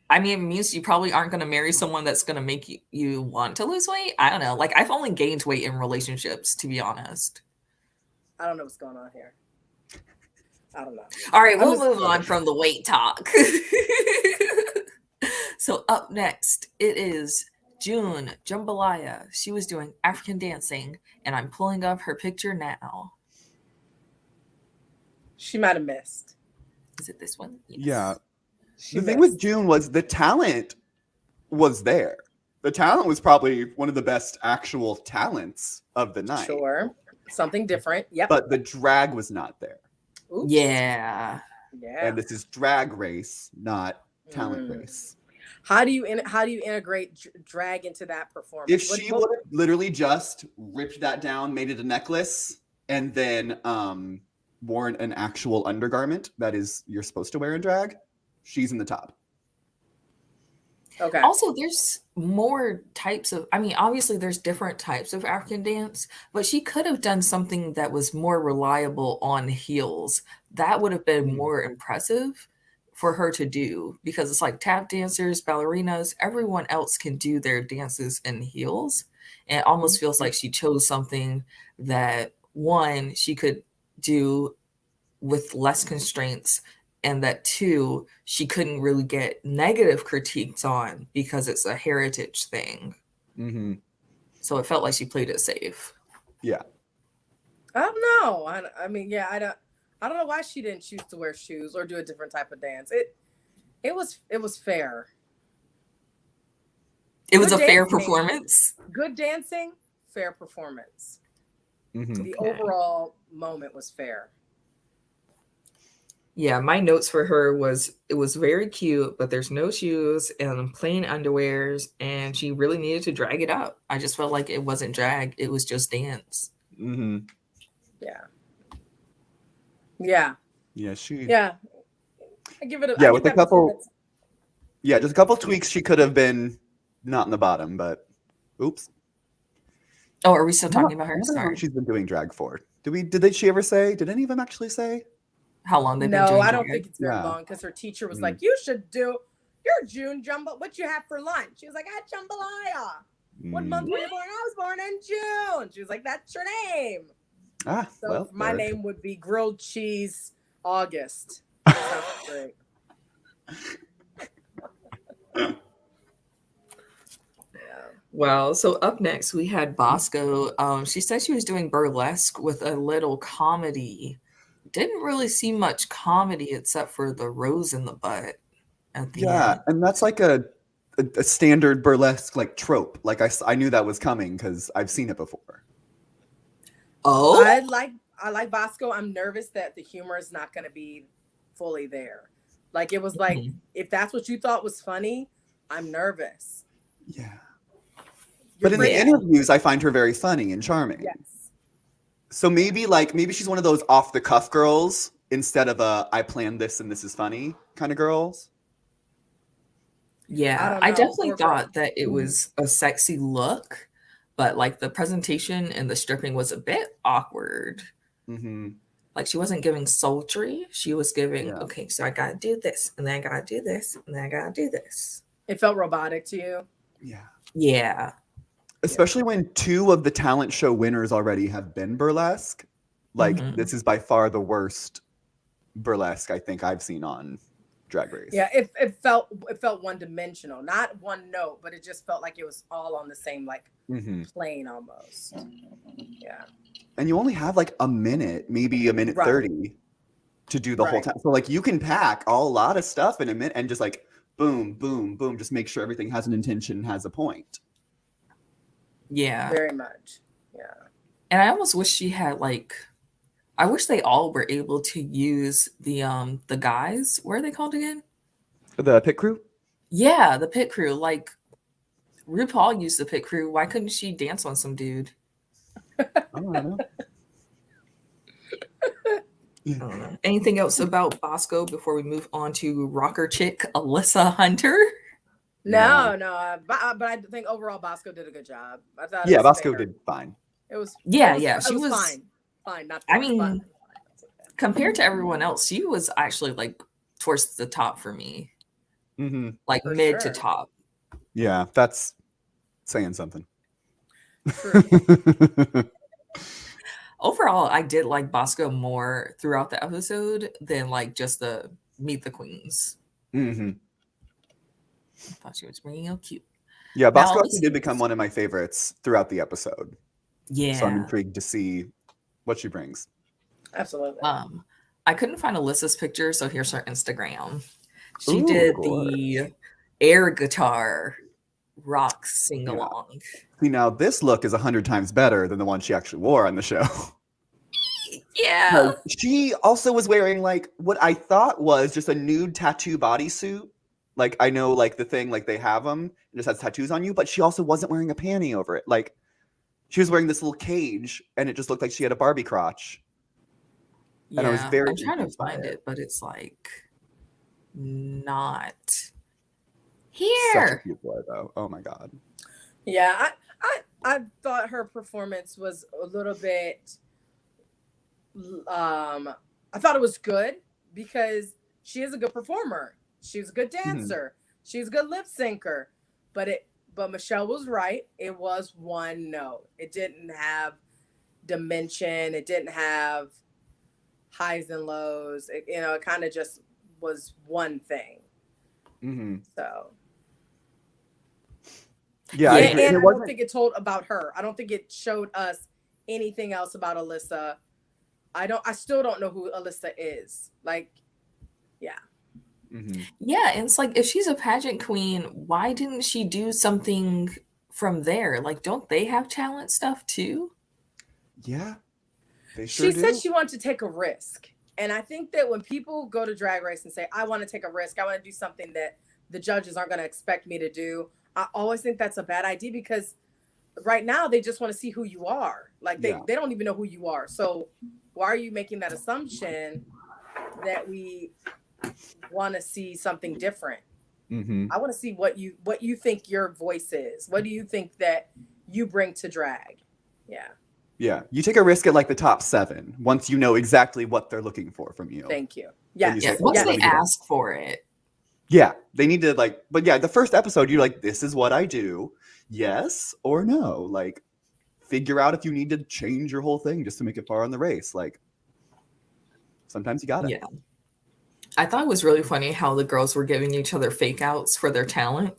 I mean, it means you probably aren't going to marry someone that's going to make you want to lose weight. I don't know. Like, I've only gained weight in relationships, to be honest. I don't know what's going on here. I don't know. All right, I'm we'll just- move on from the weight talk. So up next, it is June Jambalaya. She was doing African dancing, and I'm pulling up her picture now. She might have missed. Is it this one? Yes. Yeah. She The thing missed. with June was the talent was there. The talent was probably one of the best actual talents of the night. Sure. Something different. Yep. But the drag was not there. Oops. Yeah. Yeah. And this is drag race, not talent Mm. race. How do you integrate drag into that performance? If she would have literally just ripped that down, made it a necklace, and then worn an actual undergarment that is you're supposed to wear in drag, she's in the top. Okay. Also, there's more types of, I mean, obviously there's different types of African dance, but she could have done something that was more reliable on heels. That would have been more impressive for her to do, because it's like tap dancers, ballerinas, everyone else can do their dances in heels. And it almost feels like she chose something that, one, she could do with less constraints, and that, two, she couldn't really get negative critiques on because it's a heritage thing. Mm-hmm. So it felt like she played it safe. Yeah. I don't know. I mean, yeah, I don't know why she didn't choose to wear shoes or do a different type of dance. It was fair. It was Good a fair dancing. performance. Good dancing, fair performance. Mm-hmm. The overall moment was fair. Yeah, my notes for her was it was very cute, but there's no shoes and plain underwears, and she really needed to drag it up. I just felt like it wasn't drag, it was just dance. Mm-hmm. Yeah. Yeah. Yeah, she. Yeah. I give it a Yeah, I with give a that couple. performance- Yeah, just a couple tweaks. She could have been not in the bottom, but oops. Oh, are we still talking about I her? wonder how long Sorry. she's been doing drag for. Did she ever say? Did any of them actually say? How long they've been No, doing I don't drag? think it's very Yeah. long because her teacher was Mm. like, "You should do your June jumbo. What you have for lunch?" She was like, "I had jambalaya." What month were you born? I was born in June. She was like, "That's your name." Ah, So well, my there. name would be grilled cheese August. Sounds great. Yeah. Well, so up next we had Bosco. She said she was doing burlesque with a little comedy. Didn't really see much comedy except for the rose in the butt at the Yeah, end. and that's like a standard burlesque like trope. Like I knew that was coming because I've seen it before. Oh, I like Bosco. I'm nervous that the humor is not going to be fully there. Like it was like, Mhm. if that's what you thought was funny, I'm nervous. Yeah. You're But in the afraid- interviews, I find her very funny and charming. yes. So maybe she's one of those off the cuff girls instead of a I planned this and this is funny kind of girls. yeah. don't I know. definitely Poor thought that it was a sexy look, but like the presentation and the stripping was a bit awkward. Mm-hmm. Like she wasn't giving sultry. She was giving, Yeah. okay, so I gotta do this, and then I gotta do this, and then I gotta do this. It felt robotic to you. Yeah. Yeah. Especially when two of the talent show winners already have been burlesque. Like Mhm. this is by far the worst burlesque I think I've seen on Drag Race. Yeah, it felt one dimensional, not one note, but it just felt like it was all on the same like Mm-hmm. plane almost. Yeah. And you only have like a minute, maybe a minute Right. 30 to do the whole Right. time. So like you can pack a lot of stuff in a minute and just like boom, boom, boom, just make sure everything has an intention, has a point. Yeah. Very much. Yeah. And I almost wish she had like I wish they all were able to use the guys. What are they called again? The pit crew. Yeah, the pit crew. Like RuPaul used the pit crew. Why couldn't she dance on some dude? I don't know. I don't know. Anything else about Bosco before we move on to rocker chick Alyssa Hunter? No, but I think overall Bosco did a good job. I thought it Yeah, was Bosco fair. did fine. It was Yeah. it She was was. fine, not I fair, but mean, compared to everyone else, she was actually like towards the top for me, Mm-hmm. like for mid to sure. top. Yeah, that's saying something. True. Overall, I did like Bosco more throughout the episode than like just the meet the queens. Mm-hmm. I thought she was real cute. Yeah, Now, Bosco actually did become one of my favorites throughout the episode. So I'm yeah. intrigued to see what she brings. Absolutely. I couldn't find Alyssa's picture, so here's her Instagram. She Ooh, did gorgeous. the air guitar rock sing along. See, now this look is 100 times better than the one she actually wore on the show. Yeah. She also was wearing like what I thought was just a nude tattoo bodysuit. Like I know like the thing like they have them, it just has tattoos on you, but she also wasn't wearing a panty over it. Like she was wearing this little cage and it just looked like she had a Barbie crotch. And I was very I'm trying to confused by find it. it, but it's like not Such a here. cute boy though. Oh my god. Yeah, I thought her performance was a little bit I thought it was good because she is a good performer. She's a good dancer. She's a good lip syncer. But Michelle was right. It was one note. It didn't have dimension. It didn't have highs and lows. It kind of just was one thing. Mm-hmm. So Yeah, I agree. and I don't think it told about her. I don't think it showed us anything else about Alyssa. I still don't know who Alyssa is. Like, yeah. Mm-hmm. Yeah, and it's like if she's a pageant queen, why didn't she do something from there? Like, don't they have talent stuff too? Yeah, they sure She do. said she wanted to take a risk. And I think that when people go to Drag Race and say, I want to take a risk, I want to do something that the judges aren't going to expect me to do, I always think that's a bad idea because right now they just want to see who you are. Like they don't even know who you are. So why are you making that assumption that we want to see something different? Mm-hmm. I want to see what you think your voice is. What do you think that you bring to drag? Yeah. Yeah, you take a risk at like the top 7 once you know exactly what they're looking for from you. Thank you. Yeah, Yeah, once they ask for it. Yeah, they need to like, but yeah, the first episode, you're like, this is what I do. Yes or no. Like, figure out if you need to change your whole thing just to make it far on the race. Like, sometimes you got it. Yeah. I thought it was really funny how the girls were giving each other fake outs for their talent.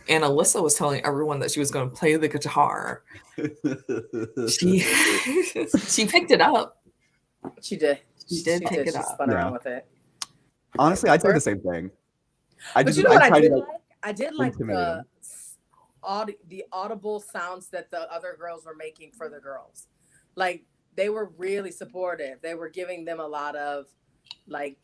And Alyssa was telling everyone that she was going to play the guitar. She she picked it up. She did. She did pick it She up. spun around with it. Honestly, I'd say the same thing. But you know what I did like? I did like the audible sounds that the other girls were making for the girls. Like they were really supportive. They were giving them a lot of like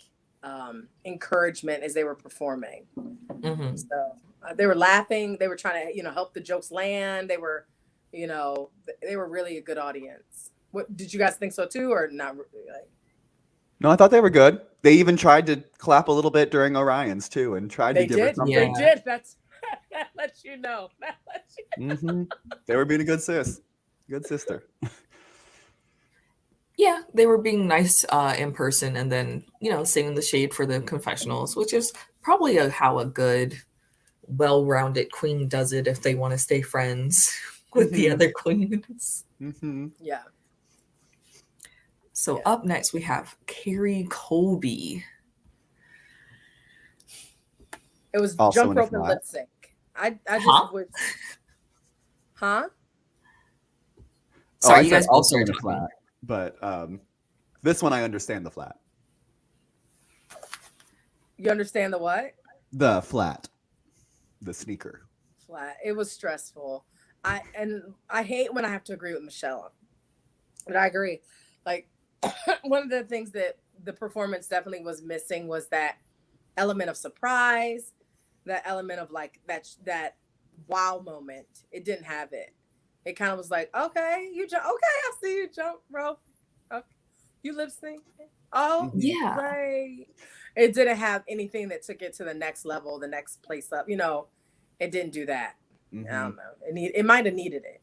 encouragement as they were performing. Mm-hmm. So they were laughing. They were trying to, help the jokes land. They were, they were really a good audience. What did you guys think so too, or not? Like, no, I thought they were good. They even tried to clap a little bit during Orion's too, and tried to give her something. They did. That lets you know. Mm-hmm. They were being a good sister. Yeah, they were being nice in person, and then saving the shade for the confessionals, which is probably how a good, well-rounded queen does it if they want to stay friends with the other queens. Mm-hmm. Yeah. So up next we have Carrie Colby. It was also jump rope and lip sync. I just would. Huh? Sorry, you guys both started flat. But this one I understand the flat. You understand the what? The flat. The sneaker. Flat. It was stressful. I hate when I have to agree with Michelle. But I agree. Like one of the things that the performance definitely was missing was that element of surprise, that element of like that wow moment. It didn't have it. It kind of was like, okay, you jump. Okay, I see you jump, bro. Okay. You lip sync. Oh, Yeah. right. It didn't have anything that took it to the next level, the next place up. It didn't do that. I don't know. It might have needed it.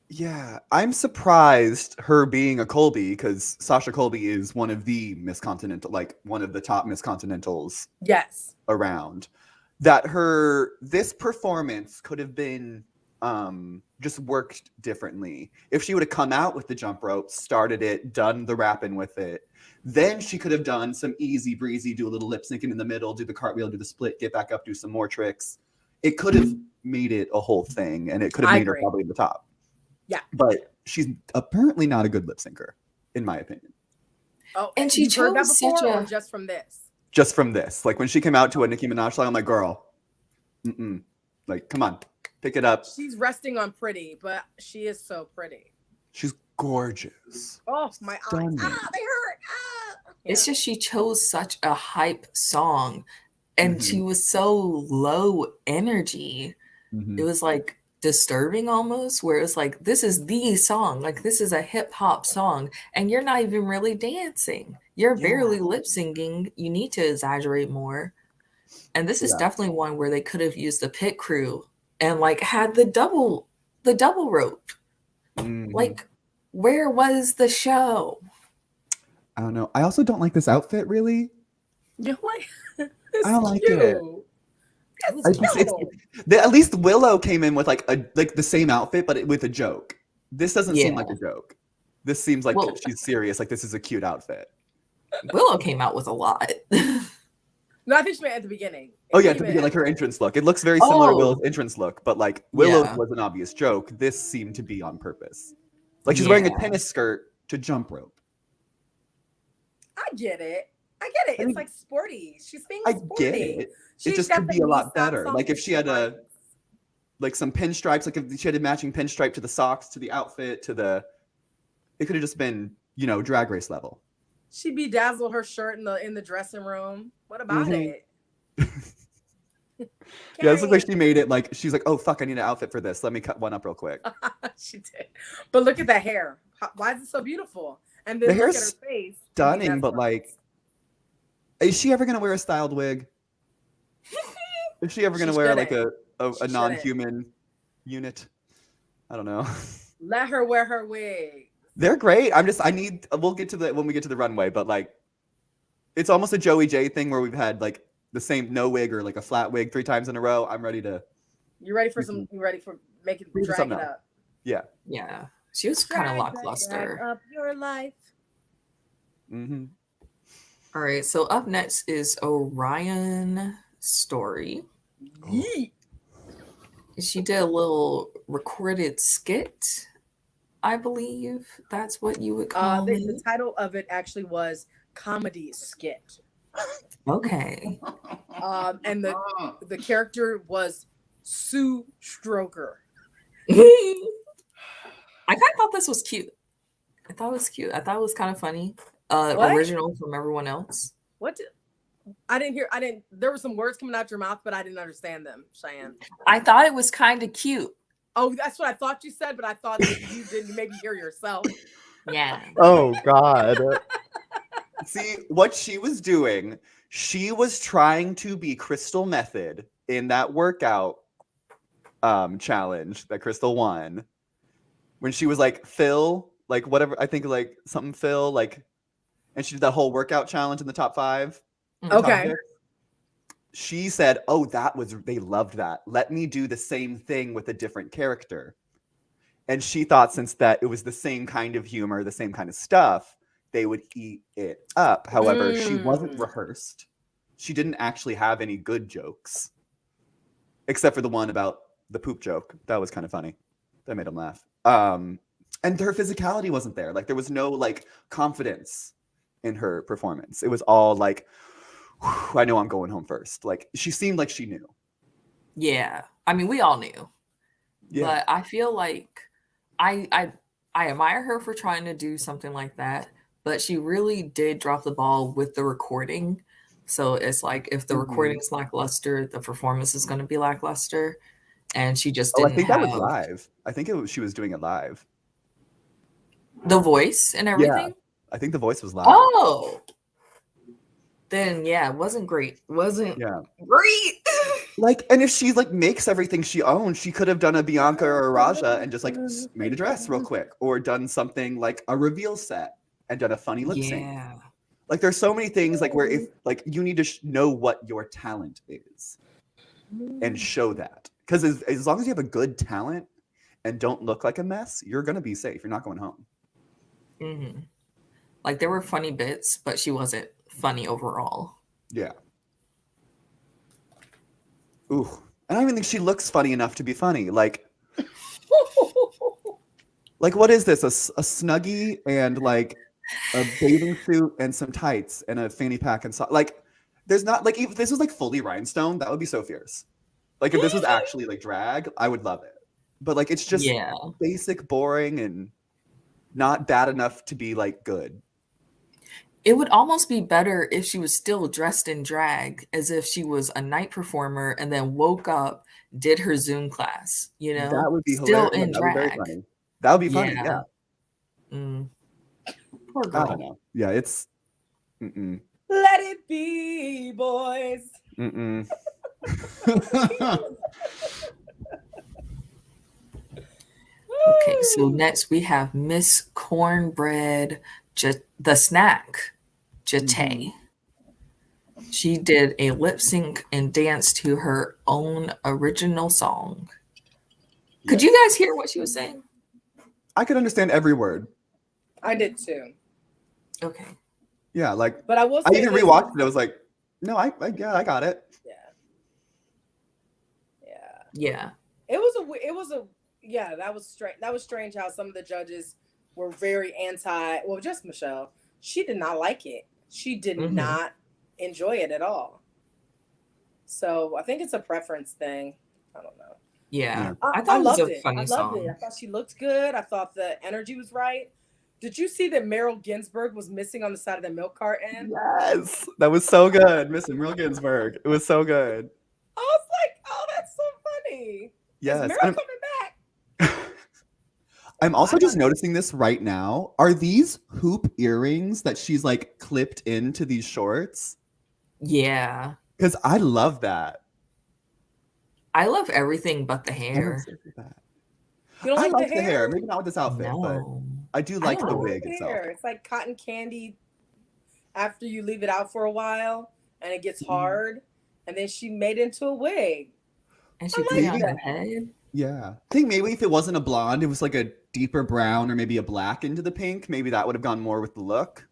Yeah, I'm surprised her being a Colby, because Sasha Colby is one of the one of the top Miss Continentals Yes. around. That this performance could have been just worked differently. If she would have come out with the jump rope, started it, done the rapping with it, then she could have done some easy breezy, do a little lip syncing in the middle, do the cartwheel, do the split, get back up, do some more tricks. It could have made it a whole thing, and it could have made her probably the top. Yeah. But she's apparently not a good lip syncer, in my opinion. Oh, And she heard that chose before, such a or just from this? Just from this. Like when she came out to a Nicki Minaj song, I'm like, girl, like, come on, pick it up. She's resting on pretty, but she is so pretty. She's gorgeous. Oh, my eyes. They hurt. It's just she chose such a hype song, and she was so low energy. It was like disturbing almost, where it's like, this is the song, like this is a hip-hop song, and you're not even really dancing, you're barely lip syncing. You need to exaggerate more. And this is definitely one where they could have used the pit crew and like had the double rope. Like, where was the show? I don't know. I also don't like this outfit, really. You like? I don't like cute. it. At least Willow came in with like the same outfit, but with a joke. This doesn't seem like a joke. This seems like she's serious. Like, this is a cute outfit. Willow came out with a lot. No, I think she meant at the beginning. Oh yeah, at the beginning, like her entrance look. It looks very similar to Willow's entrance look, but like Willow's was an obvious joke. This seemed to be on purpose. Like she's wearing a tennis skirt to jump rope. I get it. It's like sporty. She's being sporty. I get it. It just could be a lot better. Like if she had some pinstripes, like if she had a matching pinstripe to the socks, to the outfit, it could have just been, Drag Race level. She bedazzled her shirt in the dressing room. What about it? Yeah, this looks like she made it like she's like, oh fuck, I need an outfit for this. Let me cut one up real quick. She did. But look at that hair. Why is it so beautiful? And then the look hair's at her face. Stunning, but like, is she ever gonna wear a styled wig? Is she ever gonna wear like a non-human unit? I don't know. Let her wear her wig. They're great. We'll get to when we get to the runway, but like, it's almost a Joey J thing where we've had like the same no wig or like a flat wig 3 times in a row. I'm ready to. You ready for making drag it up? Yeah. Yeah. She was kind of lackluster. Drag up your life. All right. So up next is Orion Story. Yeet. She did a little recorded skit, I believe that's what you would call it. The title of it actually was Comedy Skit. Okay. And the character was Sue Stroker. I kind of thought this was cute. I thought it was cute. I thought it was kind of funny. Original from everyone else. What? There were some words coming out your mouth, but I didn't understand them, Cheyenne. I thought it was kind of cute. Oh, that's what I thought you said, but I thought that you didn't maybe hear yourself. Yeah. Oh, God. See, what she was doing, she was trying to be Crystal Method in that workout challenge that Crystal won. When she was like, Phil, like whatever, I think like something Phil, like, and she did that whole workout challenge in the top 5. Okay. She said, oh, they loved that. Let me do the same thing with a different character. And she thought since that it was the same kind of humor, the same kind of stuff, they would eat it up. However, she wasn't rehearsed. She didn't actually have any good jokes. Except for the one about the poop joke. That was kind of funny. That made him laugh. And her physicality wasn't there. Like there was no like confidence in her performance. It was all like, I know I'm going home first. Like she seemed like she knew. Yeah. I mean, we all knew. Yeah. But I feel like I I admire her for trying to do something like that, but she really did drop the ball with the recording. So it's like if the recording is lackluster, the performance is going to be lackluster, and she just Oh, I didn't think that was have live. I think she was doing it live. the voice and Yeah, everything. I think the voice was live. Oh, then yeah, it wasn't great. Wasn't great. Like, and if she like makes everything she owns, she could have done a Bianca or a Raja and just like made a dress real quick, or done something like a reveal set and done a funny lip sync. Yeah. Like, there's so many things like where if like you need to know what your talent is and show that, because as long as you have a good talent and don't look like a mess, you're gonna be safe. You're not going home. Mm-hmm. Like there were funny bits, but she wasn't funny overall. Yeah. Ooh, I don't even think she looks funny enough to be funny. Like what is this? A Snuggie and like a bathing suit and some tights and a fanny pack and like. There's not like, if this was like fully rhinestone, that would be so fierce. Like if this was actually like drag, I would love it. But like it's just basic, boring, and not bad enough to be like good. It would almost be better if she was still dressed in drag, as if she was a night performer and then woke up, did her Zoom class, you know? That would be still hilarious. in That would be very drag. funny. That would be funny, yeah. Poor I girl. don't know. Yeah, it's Let it be, boys. Okay, so next we have Miss Cornbread, the snack, Jate. She did a lip sync and dance to her own original song. Could you guys hear what she was saying? I could understand every word. I did too. Okay. Yeah, like, but I will say I even rewatched it. I was like, no, I got it. Yeah. It was a yeah, that was strange. That was strange how some of the judges were very anti. Well, just Michelle. She did not like it. She did not enjoy it at all. So I think it's a preference thing. I don't know. Yeah. I thought it was a funny song. I loved it. I thought she looked good. I thought the energy was right. Did you see that Meryl Ginsburg was missing on the side of the milk carton? Yes. That was so good. Missing Meryl Ginsburg. It was so good. I was like, oh, that's so funny. Yes. Is Meryl coming back? I'm also just noticing this right now. Are these hoop earrings that she's like clipped into these shorts? Yeah. Because I love that. I love everything but the hair. You don't like the hair? Maybe not with this outfit, but I do like the wig itself. It's like cotton candy after you leave it out for a while and it gets hard, and then she made it into a wig. And she put it on her head. Yeah. I think maybe if it wasn't a blonde, it was like a deeper brown or maybe a black into the pink. Maybe that would have gone more with the look.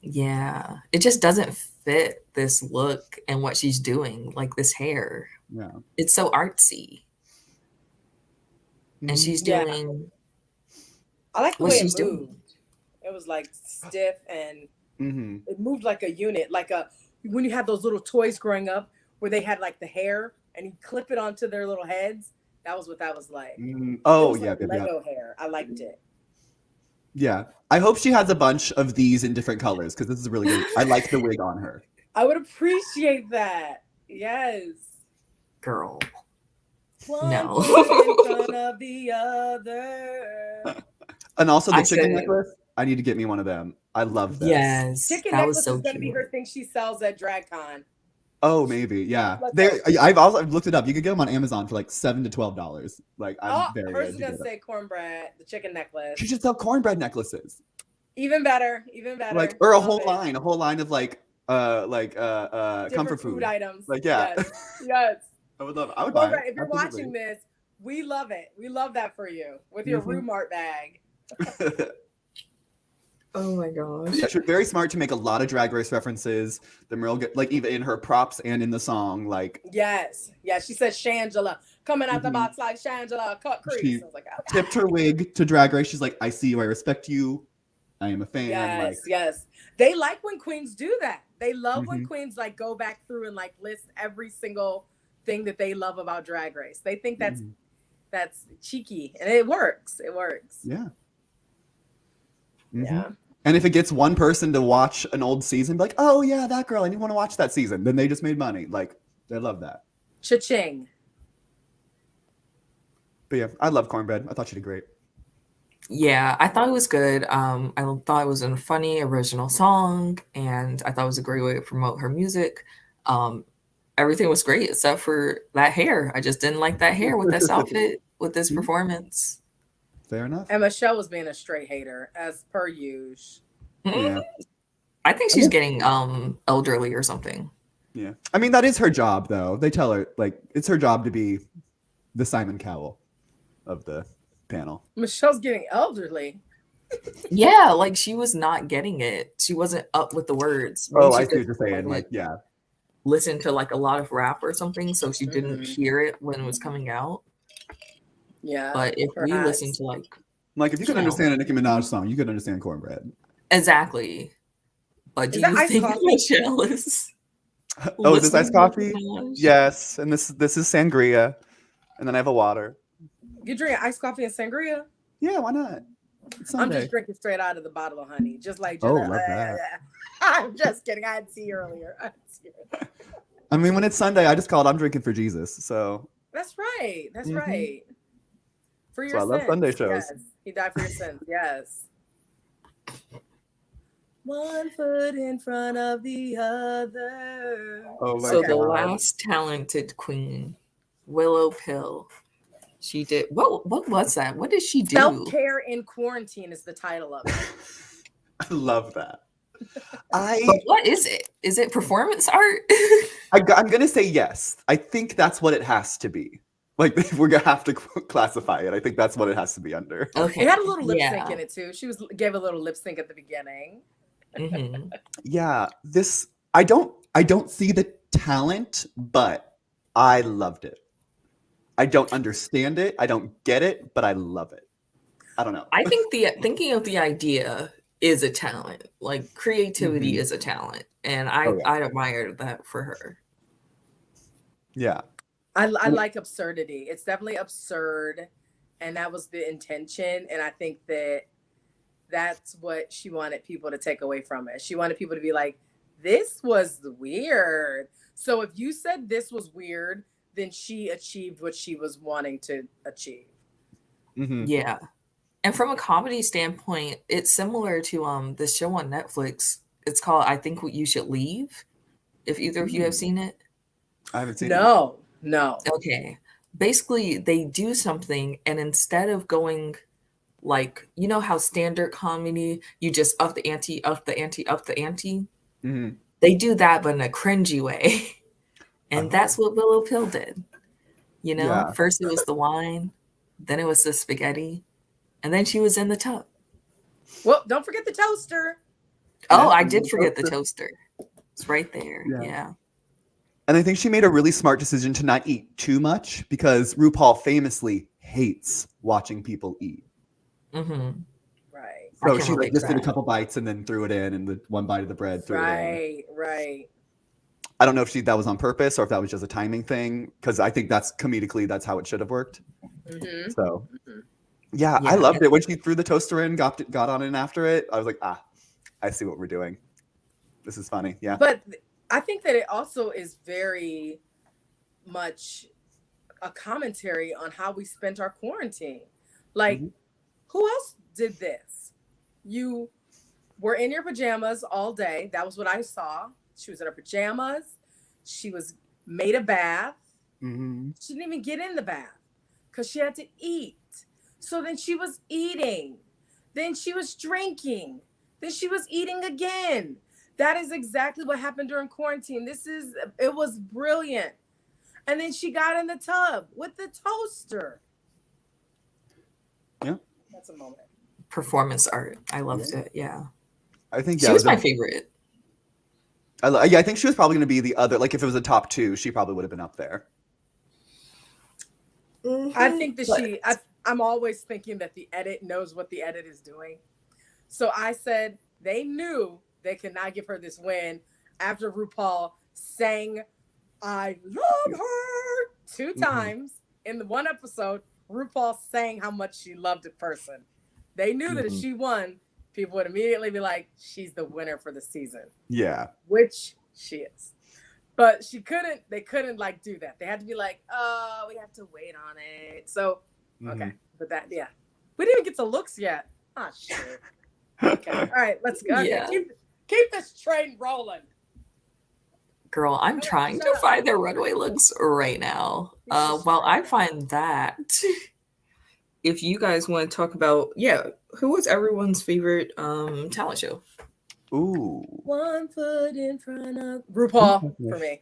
Yeah. It just doesn't fit this look and what she's doing, like this hair. Yeah. It's so artsy. And she's doing. I like the way it moved. It was like stiff and it moved like a unit, like when you had those little toys growing up where they had like the hair and you clip it onto their little heads. That was what that was like. Oh, yeah. Like Lego hair. I liked it. Yeah. I hope she has a bunch of these in different colors because this is really good. I like the wig on her. I would appreciate that. Yes. Girl. One no. in front of the other. And also the chicken necklace. I need to get me one of them. I love this. Yes. Chicken necklace is going to be her thing she sells at DragCon. Oh, maybe. Yeah. I've also looked it up. You could get them on Amazon for like $7 to $12. Like, I'm very hers is going to say cornbread, the chicken necklace. She should sell cornbread necklaces. Even better. Like, or a whole line of like comfort food items. Like, yeah. Yes. I would love it. I would buy it. If you're watching this, we love it. We love that for you with your Rue-Mart bag. Oh my gosh. Yeah, she's very smart to make a lot of Drag Race references. The Meryl, like even in her props and in the song, like. Yes. Yeah, she says Shangela coming out the box like Shangela cut crease. She I was like, tipped her wig to Drag Race. She's like, I see you, I respect you. I am a fan. Yes. They like when queens do that. They love when queens like go back through and like list every single thing that they love about Drag Race. They think that's cheeky, and it works. It works. Yeah. Yeah. And if it gets one person to watch an old season, be like, oh yeah, that girl, I didn't want to watch that season, then they just made money. Like, they love that. Cha-ching. But yeah, I love Cornbread. I thought she did great. Yeah, I thought it was good. I thought it was a funny original song, and I thought it was a great way to promote her music. Um, Everything was great except for that hair. I just didn't like that hair with this outfit, with this performance. Fair enough. And Michelle was being a straight hater, as per usual. Yeah. I think she's getting elderly or something. Yeah. I mean, that is her job, though. They tell her, like, it's her job to be the Simon Cowell of the panel. Michelle's getting elderly. Yeah, like she was not getting it. She wasn't up with the words. Maybe Oh, she I see what just you're saying. hadn't Like, yeah. listened to like a lot of rap or something, so she didn't hear it when it was coming out. Yeah. But if we perhaps. listen to Like, if you could know. understand a Nicki Minaj song, you could understand Cornbread. exactly. But do Is that you iced think coffee? Michelle is? Oh, is this iced listening to coffee? Minaj? Yes. And this is sangria. And then I have a water. You drink iced coffee and sangria? Yeah, why not? It's I'm Sunday. just drinking straight out of the bottle of honey. Just like Oh, love that. I'm just kidding. I had tea earlier. I mean, when it's Sunday, I just call it I'm drinking for Jesus. So That's right. That's Mhm. right. For So your I love sins. Sunday shows. Yes. He died for your sins. Yes. One foot in front of the other. Oh my So God. the last talented queen, Willow Pill. She did what was that? What did she do? Self-care in quarantine is the title of it. I love that. But what is it? Is it performance art? I'm gonna say yes. I think that's what it has to be. Like, we're gonna have to classify it. I think that's what it has to be under. Okay. It had a little lip yeah. sync in it too. She gave a little lip sync at the beginning. Mhm. Yeah, this I don't see the talent, but I loved it. I don't understand it. I don't get it, but I love it. I don't know. I think thinking of the idea is a talent. Like creativity is a talent, and I admired that for her. Yeah. I like absurdity. It's definitely absurd, and that was the intention. And I think that's what she wanted people to take away from it. She wanted people to be like, "This was weird." So if you said this was weird, then she achieved what she was wanting to achieve. Mm-hmm. Yeah. And from a comedy standpoint, it's similar to this show on Netflix. It's called I Think You Should Leave. If either of you have seen it. I haven't seen it. No. Okay. Basically, they do something, and instead of going like, you know how standard comedy, you just up the ante, up the ante, up the ante? Mm-hmm. They do that, but in a cringy way. And that's what Willow Pill did. You know, Yeah. first it was the wine, then it was the spaghetti, and then she was in the tub. Well, don't forget the toaster. Oh, I did forget the toaster. It's right there. Yeah. Yeah. And I think she made a really smart decision to not eat too much, because RuPaul famously hates watching people eat. Mm-hmm. Right. So she like just did a couple bites and then threw it in, and the one bite of the bread threw it in. Right. I don't know if that was on purpose or if that was just a timing thing, because I think that's comedically that's how it should have worked. Mm-hmm. So yeah, I loved it when she threw the toaster in, got on in after it. I was like, I see what we're doing. This is funny. Yeah. But I think that it also is very much a commentary on how we spent our quarantine. Like, who else did this? You were in your pajamas all day. That was what I saw. She was in her pajamas. She was made a bath. Mm-hmm. She didn't even get in the bath because she had to eat. So then she was eating. Then she was drinking. Then she was eating again. That is exactly what happened during quarantine. It was brilliant. And then she got in the tub with the toaster. Yeah. That's a moment. Performance art. I loved it. Yeah. I think she was my favorite. I think she was probably going to be the other. Like, if it was a top two, she probably would have been up there. Mm-hmm. I think that I'm always thinking that the edit knows what the edit is doing. So I said they knew they could not give her this win after RuPaul sang "I love her" 2 times in the one episode. RuPaul sang how much she loved a person. They knew that if she won, people would immediately be like, she's the winner for the season. Yeah. Which she is. But they couldn't like do that. They had to be like, oh, we have to wait on it. So, okay. But that, yeah. We didn't even get to looks yet. Oh, shit. Okay. All right, let's go. Yeah. Okay, keep this train rolling. Girl, I'm trying to find their runway looks right now. While I find that, if you guys want to talk about, who was everyone's favorite talent show? Ooh. One foot in front of RuPaul for me.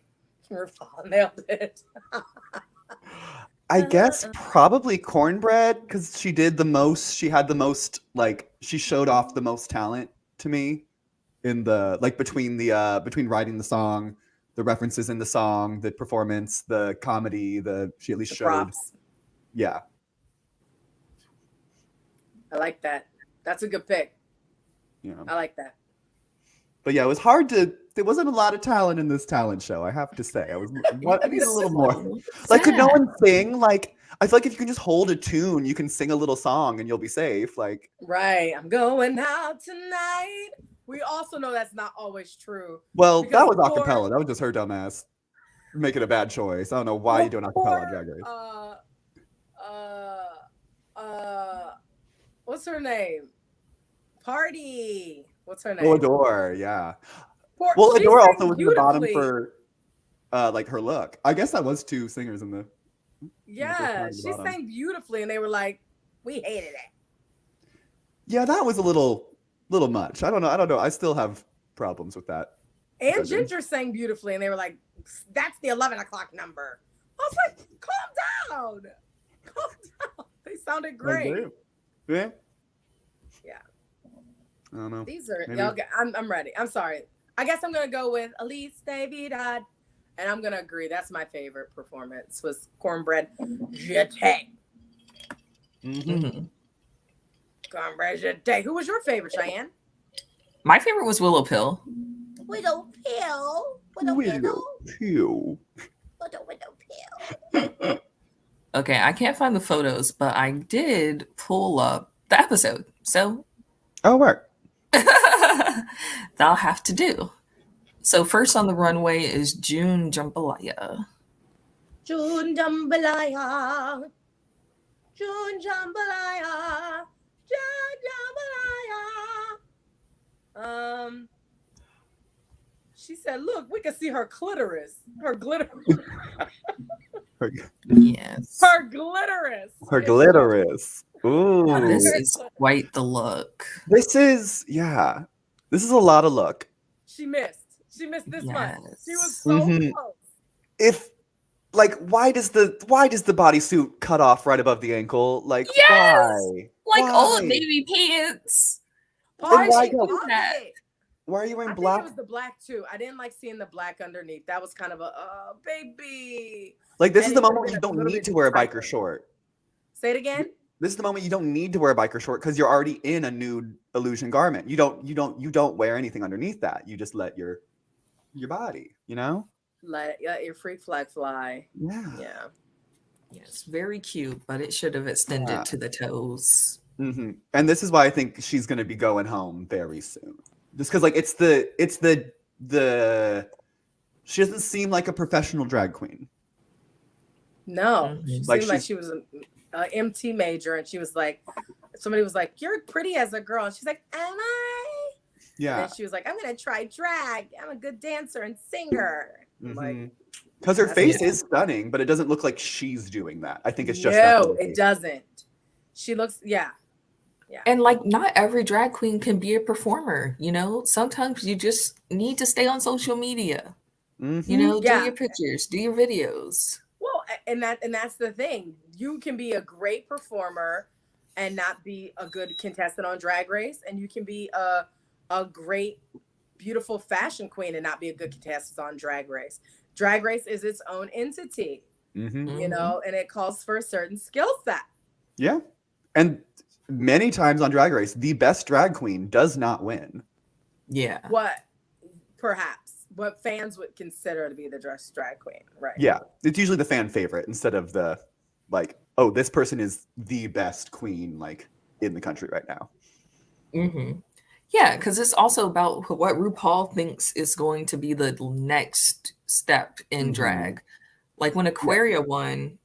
RuPaul nailed it. I guess probably Cornbread, because she did the most. She had the most, like, she showed off the most talent to me in the, like, between writing the song, the references in the song, the performance, the comedy, she at least showed props. Yeah. I like that. That's a good pick. Yeah. I like that. But yeah, it was hard to. There wasn't a lot of talent in this talent show, I have to say. I need a little more. Like, could no one sing? Like, I feel like if you can just hold a tune, you can sing a little song and you'll be safe. Like, right. I'm going out tonight. We also know that's not always true. Well, that was acapella. That was just her dumb ass making a bad choice. I don't know why you're doing acapella on Drag Race. What's her name? Party. What's her name? Adore, yeah. Adore also was in the bottom for like her look. I guess that was two singers in the. Yeah, she sang beautifully, and they were like, "We hated it." Yeah, that was a little much. I don't know. I still have problems with that. And Ginger sang beautifully, and they were like, "That's the 11 o'clock number." I was like, "Calm down, calm down." They sounded great. Yeah. Yeah. I don't know. These are y'all. I'm ready. I'm sorry. I guess I'm gonna go with Elise Navidad, and I'm gonna agree. That's my favorite performance. Was Cornbread Jeté. Cornbread Jeté. Who was your favorite, Cheyenne? My favorite was Willow Pill. Willow Pill. Okay, I can't find the photos, but I did pull up the episode. So, work. That'll have to do. So first on the runway is June Jambalaya. June Jambalaya. June Jambalaya. June Jambalaya. She said, "Look, we can see her clitoris. Her glitter." Yes. Her glitterous. Her glitterous. Ooh. This is quite the look. This is a lot of look. She missed this much. She was so close. Why does the bodysuit cut off right above the ankle? Like, why? Like old navy pants. Why are you wearing black? I think it was the black too. I didn't like seeing the black underneath. That was kind of a baby. Like, this is the moment where you don't need to wear a biker short. Say it again. This is the moment you don't need to wear a biker short because you're already in a nude illusion garment. You don't wear anything underneath that. You just let your body, Let your freak flag fly. Yeah. Yes, very cute, but it should have extended to the toes. Mm-hmm. And this is why I think she's going to be going home very soon. Just because, like, it's the she doesn't seem like a professional drag queen. No, she seemed like she was an MT major, and she was like, somebody was like, "You're pretty as a girl," and she's like, "Am I?" Yeah. And she was like, "I'm gonna try drag. I'm a good dancer and singer." Like, because her face is stunning, but it doesn't look like she's doing that. I think it's just no, it doesn't. She looks, yeah. And like, not every drag queen can be a performer. Sometimes you just need to stay on social media. Do your pictures, do your videos. Well, and that's the thing. You can be a great performer and not be a good contestant on Drag Race, and you can be a great, beautiful fashion queen and not be a good contestant on Drag Race. Drag Race is its own entity, and it calls for a certain skill set. Yeah, and many times on Drag Race, the best drag queen does not win. Yeah. What fans would consider to be the drag queen, right? Yeah, it's usually the fan favorite instead of the, like, oh, this person is the best queen, like, in the country right now. Yeah, because it's also about what RuPaul thinks is going to be the next step in Mm-hmm. drag. Like when Yeah. Aquaria won,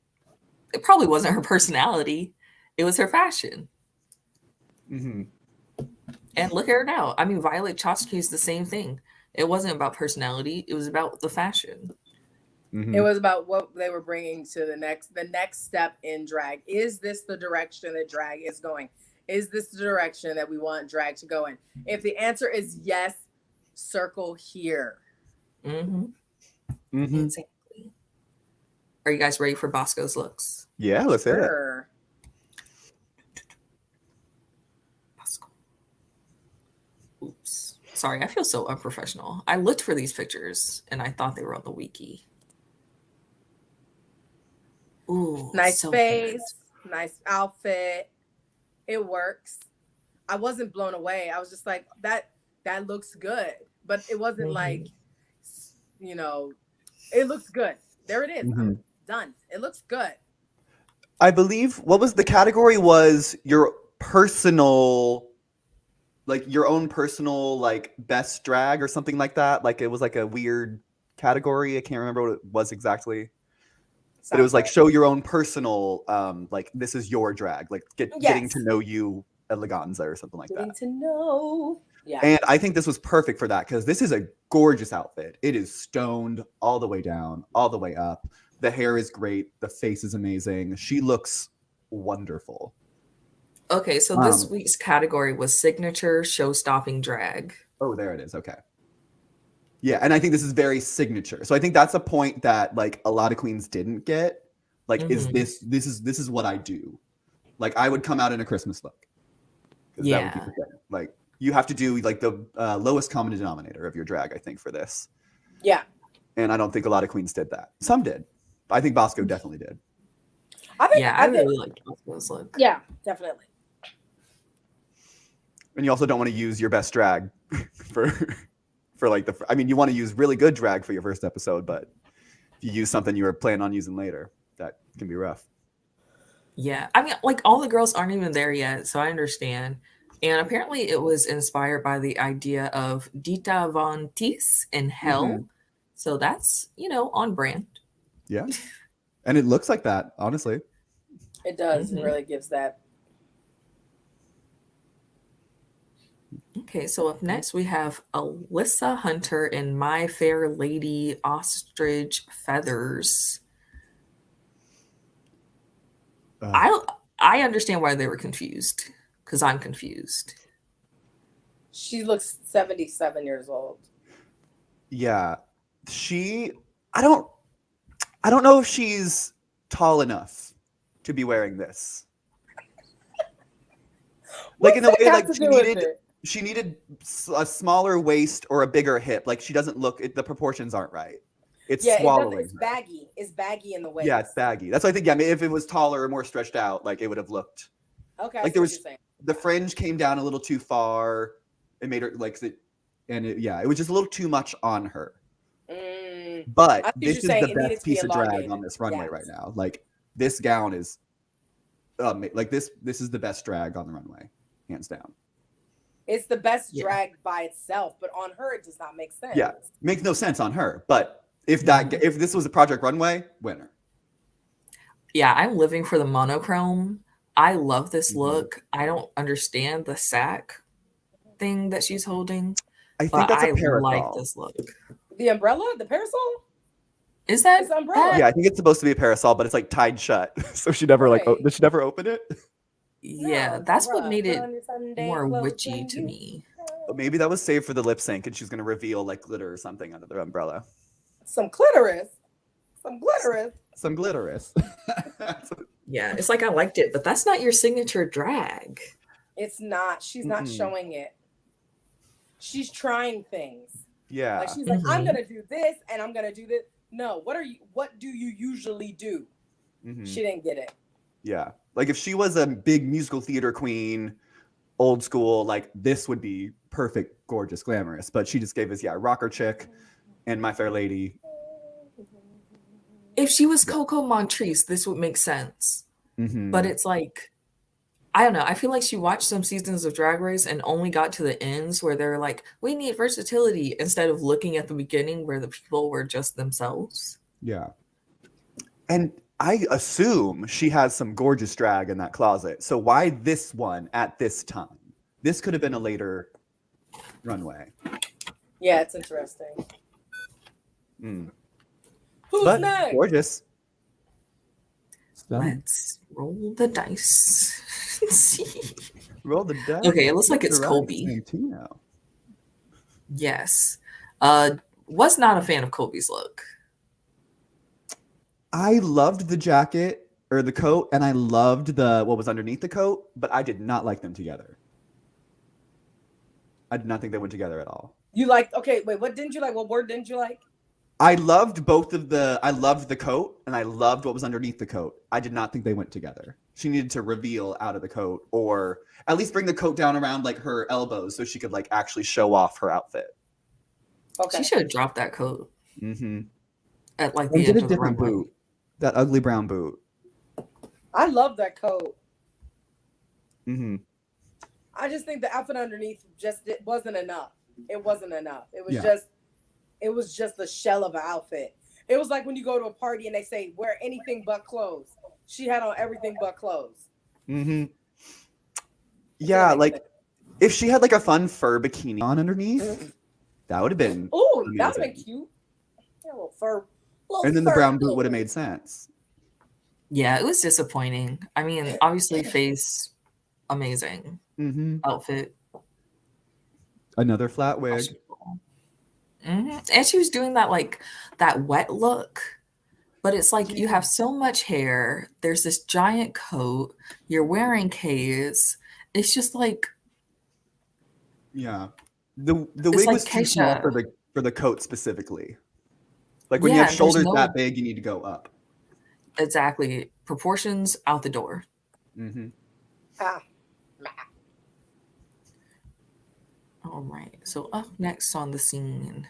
it probably wasn't her personality, it was her fashion. Mm-hmm. And look at her now. I mean, Violet Chachki is the same thing. It wasn't about personality, it was about the fashion. It Mm-hmm. was about what they were bringing to the next step in drag. Is this the direction that drag is going? Is this the direction that we want drag to go in? If the answer is yes, circle here. Mm-hmm. Mm-hmm. Exactly. Are you guys ready for Bosco's looks? Yeah, let's hit it. Sure. Bosco. Oops. Sorry, I feel so unprofessional. I looked for these pictures and I thought they were on the wiki. Ooh, Nice so face, nice outfit. It works. I wasn't blown away. I was just like, that looks good. But it wasn't like, good. you know, it looks good. There it is. Mm-hmm. I'm done. It looks good. I believe what was the category was your personal, like your own personal, like best drag or something like that. Like it was like a weird category. I can't remember what it was exactly, but it was Sounds like right. show your own personal, like this is your drag, like getting to Yes. know you, eleganza or something like Getting that. to know. Yeah. And I think this was perfect for that because this is a gorgeous outfit. It is stoned all the way down, all the way up. The hair is great. The face is amazing. She looks wonderful. Okay, so this week's category was signature show-stopping drag. Oh, there it is. Okay. Yeah, and I think this is very signature. So I think that's a point that like a lot of queens didn't get. Like, is Mhm. this is what I do? Like, I would come out in a Christmas look because that would be Yeah. the thing. Like, you have to do like the lowest common denominator of your drag, I think, for this. Yeah. And I don't think a lot of queens did that. Some did. I think Bosco definitely did. Yeah, I really liked Bosco's look. Yeah, definitely. And you also don't want to use your best drag for like the. I mean, you want to use really good drag for your first episode, but if you use something you were planning on using later, that can be rough. Yeah, I mean, like all the girls aren't even there yet, so I understand. And apparently, it was inspired by the idea of Dita Von Teese in Hell. Mm-hmm. So that's, on brand. Yeah. And it looks like that, honestly. It does. Mhm. It really gives that. Okay, so up next we have Alyssa Hunter in My Fair Lady Ostrich Feathers. I understand why they were confused, because I'm confused. She looks 77 years old. Yeah. I don't know if she's tall enough to be wearing this. Like in a way, like she needed a smaller waist or a bigger hip. Like she doesn't look. The proportions aren't right. It's swallowing. It's baggy. It's baggy in the waist. Yeah, it's baggy. That's what I think. Yeah, I mean, if it was taller or more stretched out, like it would have looked. Okay. Like there was the fringe came down a little too far. It made her like, it was just a little too much on her. But this is the best piece of drag on this runway right now. Like this gown is, like this is the best drag on the runway, hands down. It's the best drag by itself, but on her it does not make sense. Yeah, makes no sense on her. But if this was a Project Runway, winner. Yeah, I'm living for the monochrome. I love this look. I don't understand the sack thing that she's holding. I think that's a parasol. Like this look. The umbrella, the parasol. Is that it's umbrella? Yeah, I think it's supposed to be a parasol, but it's like tied shut, so she never did she never open it? Yeah, that's what made it more witchy to me. But maybe that was saved for the lip sync, and she's gonna reveal like glitter or something under the umbrella. Some clitoris. Some glitterous. Some glitterous. Yeah, it's like I liked it, but that's not your signature drag. It's not. She's not showing it. She's trying things. Yeah. Like she's like, I'm gonna do this and I'm gonna do this. No, what do you usually do? She didn't get it. Yeah. Like if she was a big musical theater queen, old school, like this would be perfect, gorgeous, glamorous. But she just gave us, Rocker Chick and My Fair Lady. If she was Coco Montrese, this would make sense. But it's like I don't know. I feel like she watched some seasons of Drag Race and only got to the ends where they're like, we need versatility, instead of looking at the beginning where the people were just themselves. Yeah. And I assume she has some gorgeous drag in that closet. So why this one at this time? This could have been a later runway. Yeah, it's interesting. Mm. Who's But next? gorgeous. Stunning. Let's roll the dice. See. Roll the dice. Okay, it looks like it's Right, Colby. Santino. Yes. Was not a fan of Colby's look. I loved the jacket or the coat, and I loved what was underneath the coat, but I did not like them together. I did not think they went together at all. You liked, okay, wait, what didn't you like? What word didn't you like? I loved I loved the coat, and I loved what was underneath the coat. I did not think they went together. She needed to reveal out of the coat, or at least bring the coat down around like her elbows so she could like actually show off her outfit. Okay. She should have dropped that coat Mm-hmm. at like And the did end a of the different runway. boot. That ugly brown boot. I love that coat. Mm-hmm. I just think the outfit underneath it wasn't enough. It wasn't enough. It was just the shell of an outfit. It was like when you go to a party and they say wear anything but clothes. She had on everything but clothes. Mm-hmm. Yeah, like if she had like a fun fur bikini on underneath, that would have been Ooh, that would have been amazing. cute. Yeah, a little fur. And then the brown boot would have made sense. Yeah, it was disappointing. I mean, obviously, face amazing Mm-hmm. outfit. Another flat wig. And she was doing that like that wet look, but it's like you have so much hair. There's this giant coat. You're wearing K's. It's just like Yeah. The It's wig like was too small Keisha. for the coat specifically. Like when you Yeah, have there's shoulders no- that big, you need to go up. exactly proportions out the door. Mm-hmm. Ah, All right. So up next on the scene,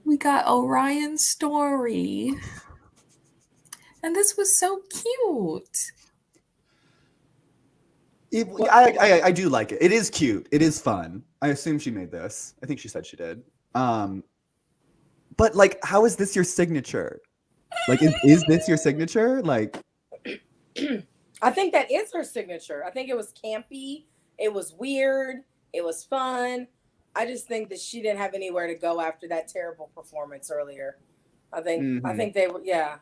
we got Orion Story. And this was so cute. I do like it. It is cute. It is fun. I assume she made this. I think she said she did. But like, how is this your signature? Like, is this your signature? Like, I think that is her signature. I think it was campy. It was weird. It was fun. I just think that she didn't have anywhere to go after that terrible performance earlier. I think they were, yeah.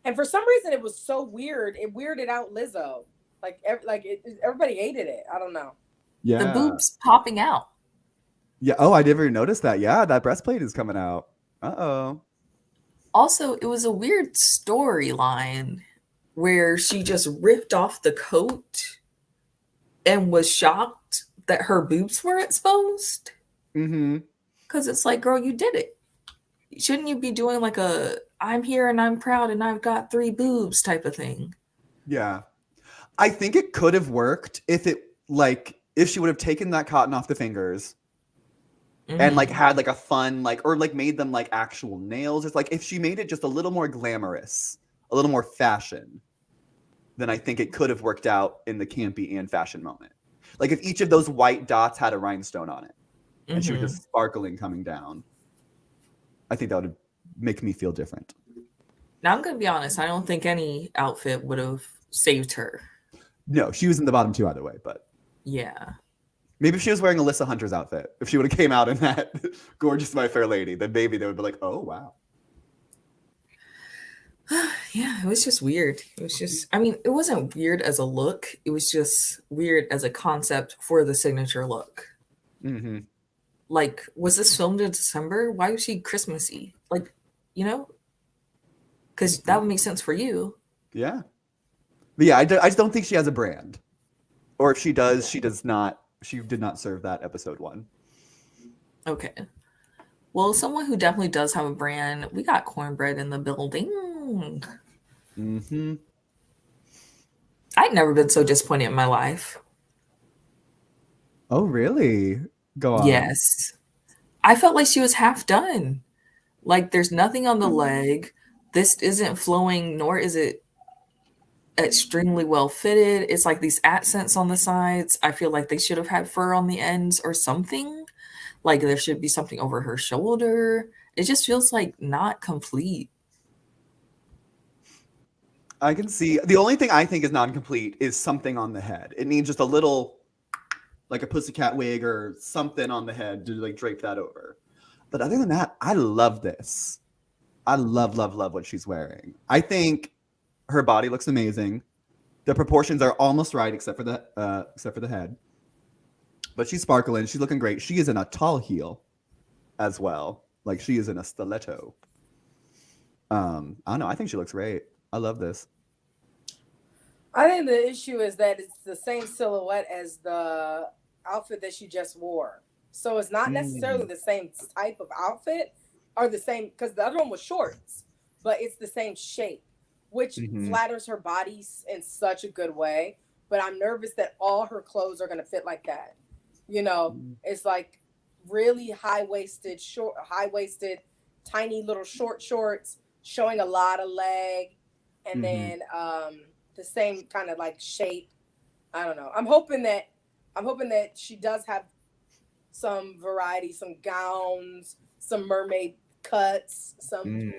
And for some reason, it was so weird. It weirded out Lizzo. Everybody hated it. I don't know. yeah, The boobs popping out. yeah. Oh, I never noticed that. Yeah, that breastplate is coming out. Uh-oh. Also, it was a weird storyline where she just ripped off the coat and was shocked that her boobs were exposed. Mm-hmm. Because it's like, girl, you did it. Shouldn't you be doing like a I'm here and I'm proud and I've got 3 boobs type of thing? Yeah. I think it could have worked if she would have taken that cotton off the fingers and like had like a fun or made them like actual nails. It's like if she made it just a little more glamorous, a little more fashion, then I think it could have worked out in the campy and fashion moment. Like if each of those white dots had a rhinestone on it and she was just sparkling coming down, I think that would make me feel different. Now, I'm going to be honest. I don't think any outfit would have saved her. No, she was in the bottom 2 either way, but Yeah. maybe if she was wearing Alyssa Hunter's outfit, if she would have came out in that gorgeous My Fair Lady, then maybe they would be like, oh, wow. Yeah, it was just weird. It was just, I mean, it wasn't weird as a look. It was just weird as a concept for the signature look. Mm-hmm. Like, was this filmed in December? Why was she Christmassy? Like, you know? Because that would make sense for you. Yeah. But yeah, I just don't think she has a brand. Or if she does, she did not serve that episode 1. Okay. Well, someone who definitely does have a brand, we got Cornbread in the building. Mm-hmm. I'd never been so disappointed in my life. Oh, really? Go on. Yes. I felt like she was half done. Like, there's nothing on the leg. This isn't flowing, nor is it extremely well fitted. It's like these accents on the sides. I feel like they should have had fur on the ends or something. Like there should be something over her shoulder. It just feels like not complete. I can see. The only thing I think is non-complete is something on the head. It needs just a little, like a pussycat wig or something on the head to like drape that over. But other than that, I love this. I love what she's wearing. I think her body looks amazing. The proportions are almost right, except for the head. But she's sparkling. She's looking great. She is in a tall heel as well. Like she is in a stiletto. I don't know. I think she looks great. I love this. I think the issue is that it's the same silhouette as the outfit that she just wore. So it's not necessarily the same type of outfit or the same, because the other one was shorts, but it's the same shape, which flatters her body in such a good way. But I'm nervous that all her clothes are going to fit like that. You know, it's like really high-waisted, tiny little shorts, showing a lot of leg. And then the same kind of like shape. I don't know. I'm hoping that she does have some variety, some gowns, some mermaid cuts, some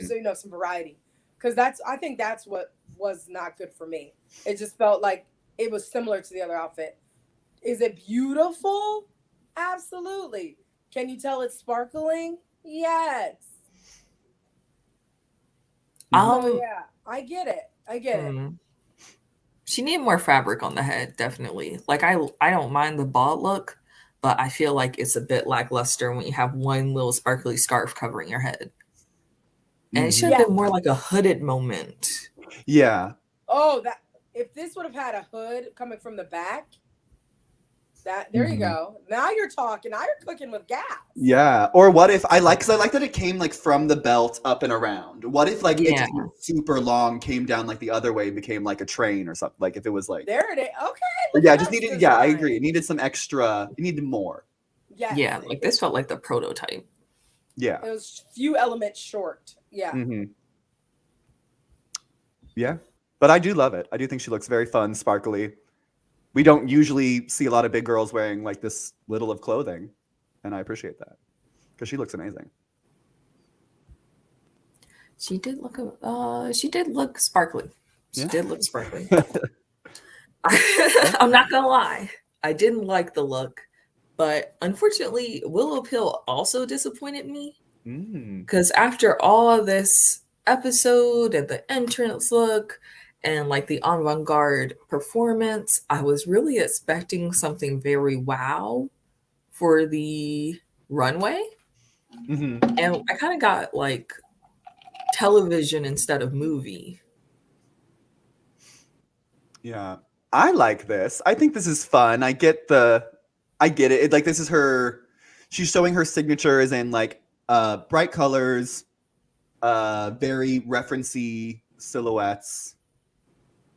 variety. Because I think that's what was not good for me. It just felt like it was similar to the other outfit. Is it beautiful? Absolutely. Can you tell it's sparkling? Yes. So yeah, I get it. She needed more fabric on the head, definitely. Like I don't mind the bald look, but I feel like it's a bit lackluster when you have one little sparkly scarf covering your head. And it should have been more like a hooded moment. Yeah. Oh, that if this would have had a hood coming from the back, there you go. Now you're talking. Now you're cooking with gas. Yeah. Or what if I like that it came like from the belt up and around. What if like it just super long, came down like the other way and became like a train or something? Like if it was like there it is. Okay. Yeah, just needed. Yeah, I agree. It needed some extra. It needed more. Yeah. Like this felt like the prototype. Yeah. It was few elements short. Yeah. Yeah. But I do love it. I do think she looks very fun, sparkly. We don't usually see a lot of big girls wearing like this little of clothing, and I appreciate that because she looks amazing. She did look sparkly. She did look sparkly. I'm not gonna lie, I didn't like the look, but unfortunately, Willow Pill also disappointed me because after all of this episode and the entrance look and like the avant-garde performance, I was really expecting something very wow for the runway. And I kind of got like television instead of movie. Yeah. I like this. I think this is fun. I get it. Like this is she's showing her signature as in like bright colors, very referencey silhouettes.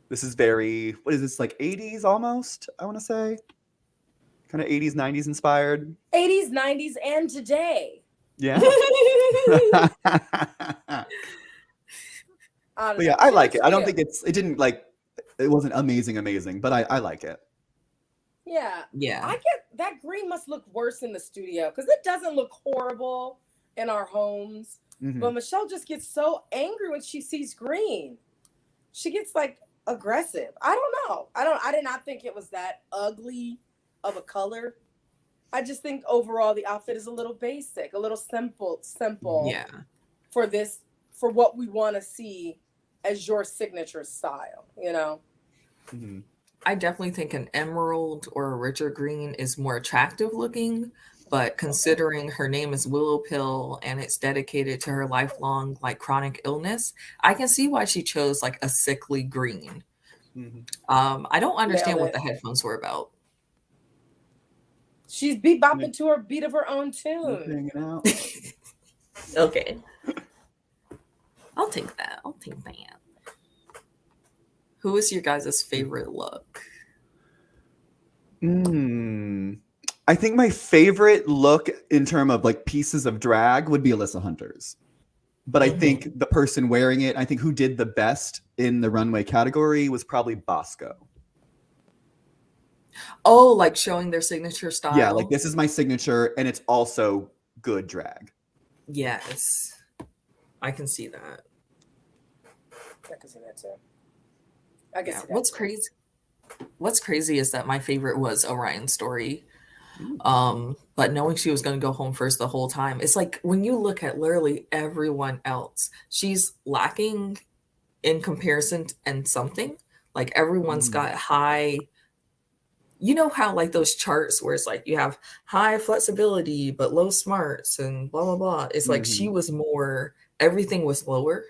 This is very, what is this, like 80s almost, I want to say? Kind of 80s, 90s inspired. 80s, 90s, and today. Yeah. But yeah, I like it. I don't think it wasn't amazing, but I like it. Yeah. Yeah. I get that green must look worse in the studio because it doesn't look horrible in our homes. But Michelle just gets so angry when she sees green. She gets like aggressive. I don't know. I did not think it was that ugly of a color. I just think overall the outfit is a little basic, a little simple. Yeah. For what we want to see as your signature style, you know? I definitely think an emerald or a richer green is more attractive looking, but considering her name is Willow Pill and it's dedicated to her lifelong like chronic illness, I can see why she chose like a sickly green. I don't understand what the headphones were about. She's bopping to her beat of her own tune. Hanging out. Okay. I'll take that. Who is your guys' favorite look? I think my favorite look in terms of like pieces of drag would be Alyssa Hunter's. But I think the person wearing it, I think who did the best in the runway category was probably Bosco. Oh, like showing their signature style. Yeah, like this is my signature, and it's also good drag. Yes, I can see that. I can see that too. I can Yeah. see that. What's crazy is that my favorite was Orion Story. But knowing she was going to go home first the whole time, it's like when you look at literally everyone else, she's lacking in comparison and something. Like everyone's got high, you know how like those charts where it's like you have high flexibility but low smarts and blah blah blah. It's like she was more, everything was lower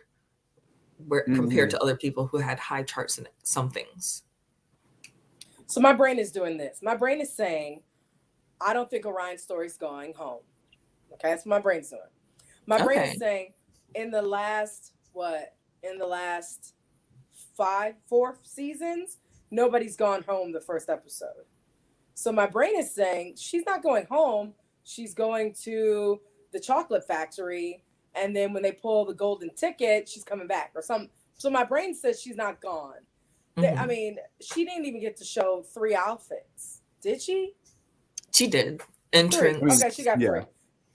where compared to other people who had high charts in some things. So my brain is doing this. My brain is saying, I don't think Orion Story's going home. Okay, that's what my brain's doing. My brain is saying, in the last 4 seasons, nobody's gone home the first episode. So my brain is saying she's not going home. She's going to the chocolate factory, and then when they pull the golden ticket, she's coming back or something. So my brain says she's not gone. I mean, she didn't even get to show 3 outfits, did she? She did. Entrance. Okay, she got 3.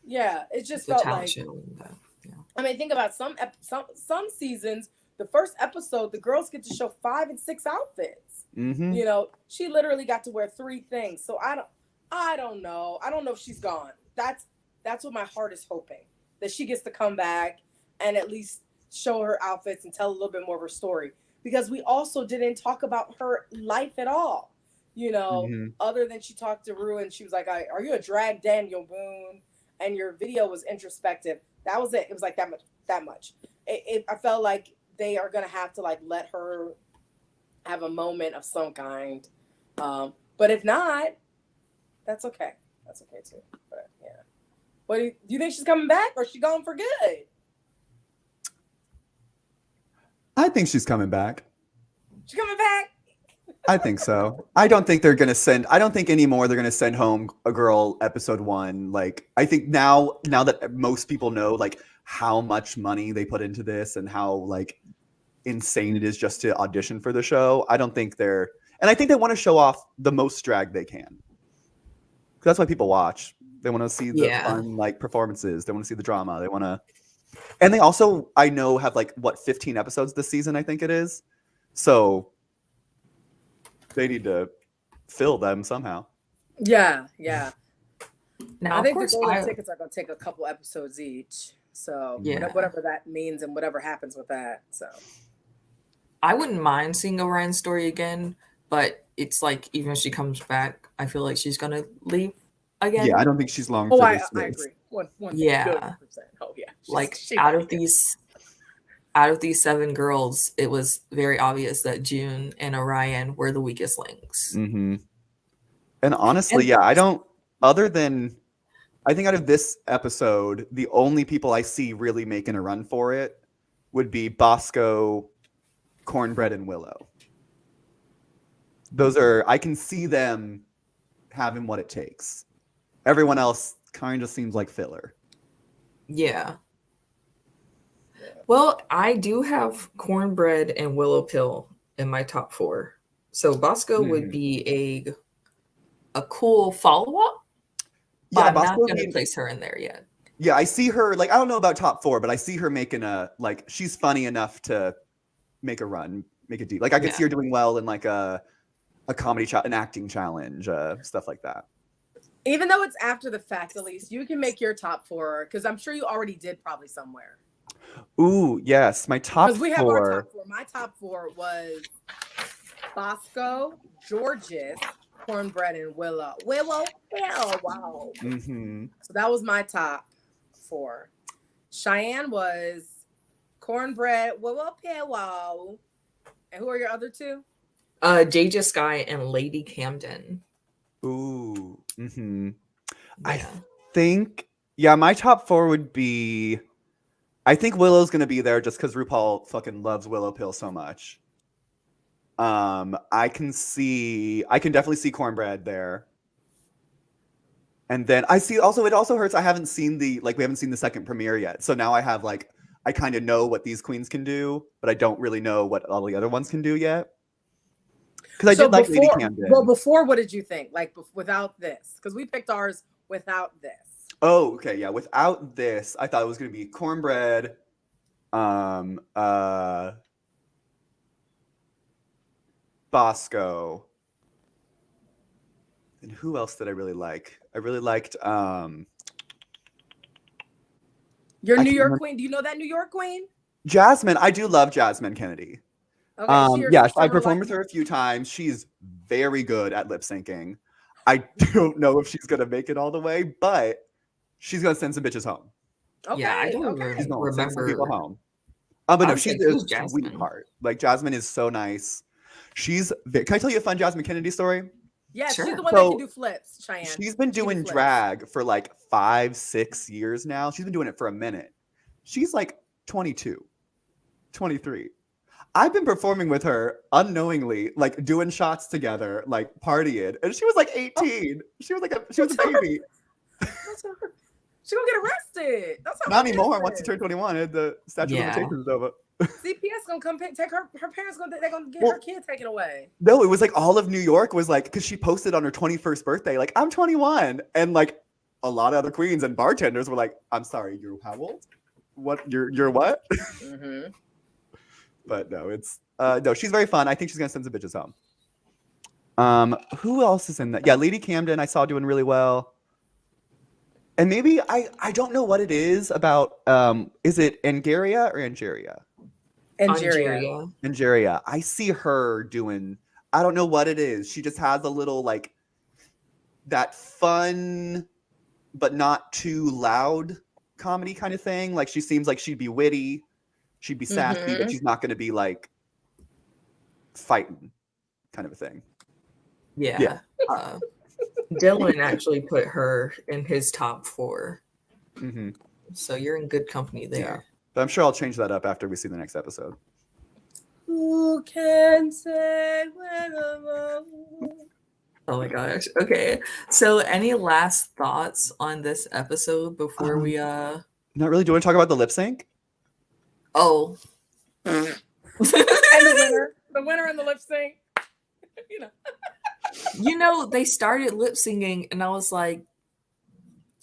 Yeah, it just felt like. I mean, think about some seasons. The first episode, the girls get to show 5 and 6 outfits. You know, she literally got to wear 3 things. So I don't know. I don't know if she's gone. That's what my heart is hoping, that she gets to come back and at least show her outfits and tell a little bit more of her story. Because we also didn't talk about her life at all. You know, other than she talked to Rue and she was like, "Are you a drag Daniel Boone?" And your video was introspective. That was it. It was like that much. I felt like they are gonna have to like let her have a moment of some kind. But if not, that's okay. That's okay too. But yeah. What do you think she's coming back, or is she gone for good? I think she's coming back. She's coming back. I think so. I don't think anymore they're gonna send home a girl episode 1. Like, I think now that most people know like how much money they put into this and how like insane it is just to audition for the show, I think they want to show off the most drag they can. That's why people watch. They want to see the fun like performances. They want to see the drama. And they also, I know, have like 15 episodes this season, I think it is. So they need to fill them somehow. Yeah. Now, I think of course, the golden tickets are going to take a couple episodes each. So whatever that means and whatever happens with that. So I wouldn't mind seeing Orion's Story again, but it's like even if she comes back, I feel like she's going to leave again. Yeah, I don't think she's long for this. I agree. 100%. Yeah. Oh yeah. Like out of these 7 girls, it was very obvious that June and Orion were the weakest links. And honestly, I think out of this episode, the only people I see really making a run for it would be Bosco, Cornbread, and Willow. I can see them having what it takes. Everyone else kind of seems like filler. Yeah. Well, I do have Cornbread and Willow Pill in my top 4. So Bosco would be a cool follow-up. But I'm not going to place her in there yet. Yeah, I see her, like, I don't know about top 4, but I see her making she's funny enough to make a run, make a deep. Like, I could see her doing well in like a comedy, an acting challenge, stuff like that. Even though it's after the fact, at least you can make your top 4, because I'm sure you already did probably somewhere. Ooh, yes, my top 4. Because we have our top 4. My top 4 was Bosco, Georges, Cornbread, and Willow. Wow. So that was my top 4. Cheyenne was Cornbread, Willow, wow. And who are your other 2? Jaja Sky and Lady Camden. Ooh. I think, my top 4 would be, I think Willow's going to be there just because RuPaul fucking loves Willow Pill so much. I can definitely see Cornbread there. And then it also hurts I haven't seen we haven't seen the second premiere yet. So now I have I kind of know what these queens can do, but I don't really know what all the other ones can do yet. Because I did like Lady Camden. Well, before, what did you think? Like without this, because we picked ours without this. Oh, okay, yeah. Without this, I thought it was going to be Cornbread, Bosco, and who else did I really like? I really liked Your New York queen. Do you know that New York queen? Jasmine. I do love Jasmine Kennedy. Okay, yes, I performed with her a few times. She's very good at lip syncing. I don't know if she's gonna make it all the way, but she's gonna send some bitches home. Okay, Yeah, I don't She's gonna send some remember. people home. But no, she's a Jasmine? sweetheart. Like Jasmine is so nice. Can I tell you a fun Jasmine Kennedy story? Yeah, Sure. she's the one that can do flips, Cheyenne. She's been doing drag for like 5-6 years now. She's been doing it for a minute. She's like 22, 23. I've been performing with her unknowingly, like doing shots together, like partying, and she was like 18. She was a baby. She gonna get arrested. That's how Not anymore. Once you turn 21, the statute of limitations is over. CPS gonna come take her. Her parents they're gonna get her kid taken away. No, it was like all of New York was like, because she posted on her 21st birthday, like I'm 21, and like a lot of other queens and bartenders were like, "I'm sorry, you're how old? What? You're what?" Mm-hmm. But no, it's no. She's very fun. I think she's gonna send some bitches home. Who else is in that? Yeah, Lady Camden I saw doing really well. And maybe I don't know what it is about. Is it Angeria or Angeria? Angeria. I see her doing. I don't know what it is. She just has a little like that fun, but not too loud comedy kind of thing. Like she seems like she'd be witty, she'd be sassy, but she's not going to be like fighting, kind of a thing. Yeah. Dylan actually put her in his top 4. Mm-hmm. So you're in good company there. Yeah. But I'm sure I'll change that up after we see the next episode. Who can say when Oh my gosh. Okay. So any last thoughts on this episode before we Not really. Do you want to talk about the lip sync? Oh. and the winner in the lip sync. They started lip syncing and I was like,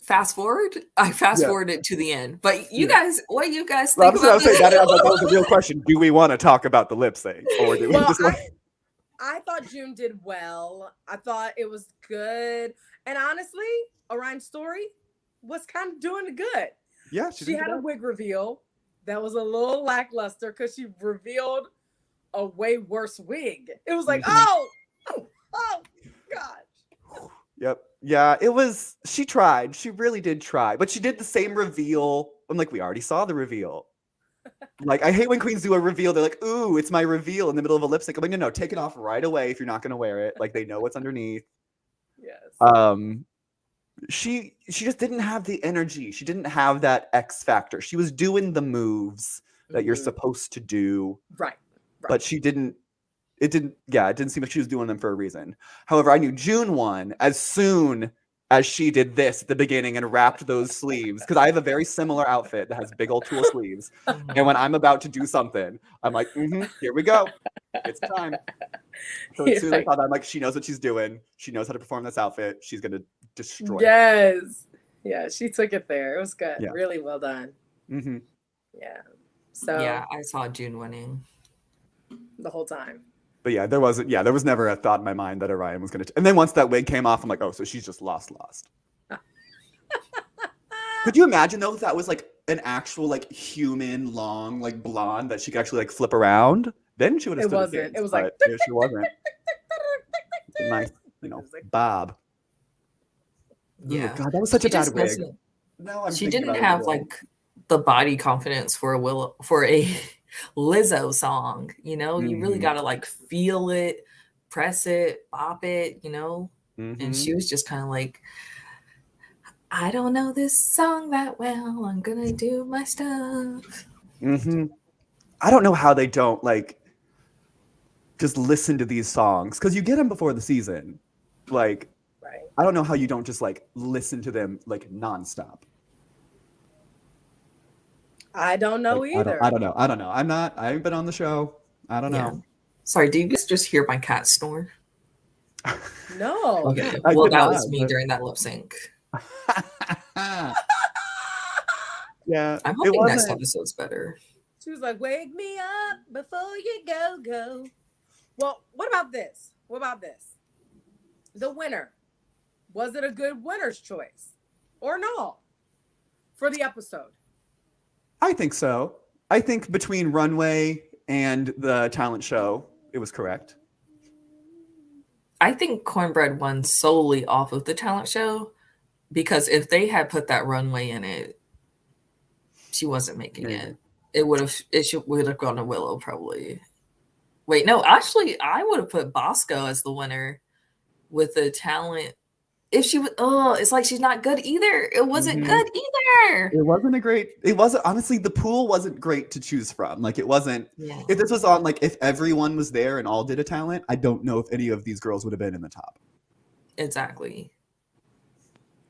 fast forward. I fast forwarded to the end. But you guys, what do you guys think about this? That was a real question. Do we want to talk about the lip sync, or do we just want? I thought June did well. I thought it was good, and honestly, Orion Story was kind of doing good. Yeah, she had a wig reveal that was a little lackluster because she revealed a way worse wig. It was like, oh gosh. Yep. Yeah, it was. She tried. She really did try, but she did the same reveal. I'm like, we already saw the reveal. Like, I hate when queens do a reveal. They're like, ooh, it's my reveal in the middle of a lip sync. I'm like, no, take it off right away if you're not going to wear it. Like, they know what's underneath. Yes. She just didn't have the energy. She didn't have that X factor. She was doing the moves that you're supposed to do. Right. But she didn't. It didn't seem like she was doing them for a reason. However, I knew June won as soon as she did this at the beginning and wrapped those sleeves, because I have a very similar outfit that has big old tulle sleeves. And when I'm about to do something, I'm like, here we go. It's time. So as soon as I thought that, I'm like, she knows what she's doing. She knows how to perform this outfit. She's going to destroy it. Yes. Yeah, she took it there. It was good. Yeah. Really well done. Mm-hmm. Yeah. So yeah, I saw June winning the whole time. But yeah, there was never a thought in my mind that Orion was going to. And then once that wig came off, I'm like, oh, so she's just lost. Could you imagine though if that was like an actual like human long like blonde that she could actually like flip around? Then she would have. It wasn't. It was like she wasn't. Nice, bob. Yeah, oh, God, that was such a bad wig. No, she didn't have like the body confidence for a Lizzo song, you really gotta like feel it, press it, bop it, and she was just kind of like, I don't know this song that well, I'm gonna do my stuff. I don't know how they don't like just listen to these songs, because you get them before the season. Like, right. I don't know how you don't just like listen to them like nonstop. I don't know Like, either. I don't know. I haven't been on the show. I don't Yeah. know. Sorry, do you guys just hear my cat snore? No. Okay. I Well, could that not, was me but- during that lip sync. Yeah, I'm it hoping next wasn't. episode's better. She was like, "Wake me up before you go." Well, what about this? The winner. Was it a good winner's choice or no for the episode? I think so. I think between Runway and the talent show, it was correct. I think Cornbread won solely off of the talent show because if they had put that runway in it, she wasn't making it. It would have gone to Willow probably. Wait, no, actually, I would have put Bosco as the winner with the talent. If she was, it's like she's not good either. It wasn't good either. It wasn't a great. It wasn't, honestly, the pool wasn't great to choose from. Like, it wasn't. Yeah, If this was on, like, if everyone was there and all did a talent, I don't know if any of these girls would have been in the top. exactly.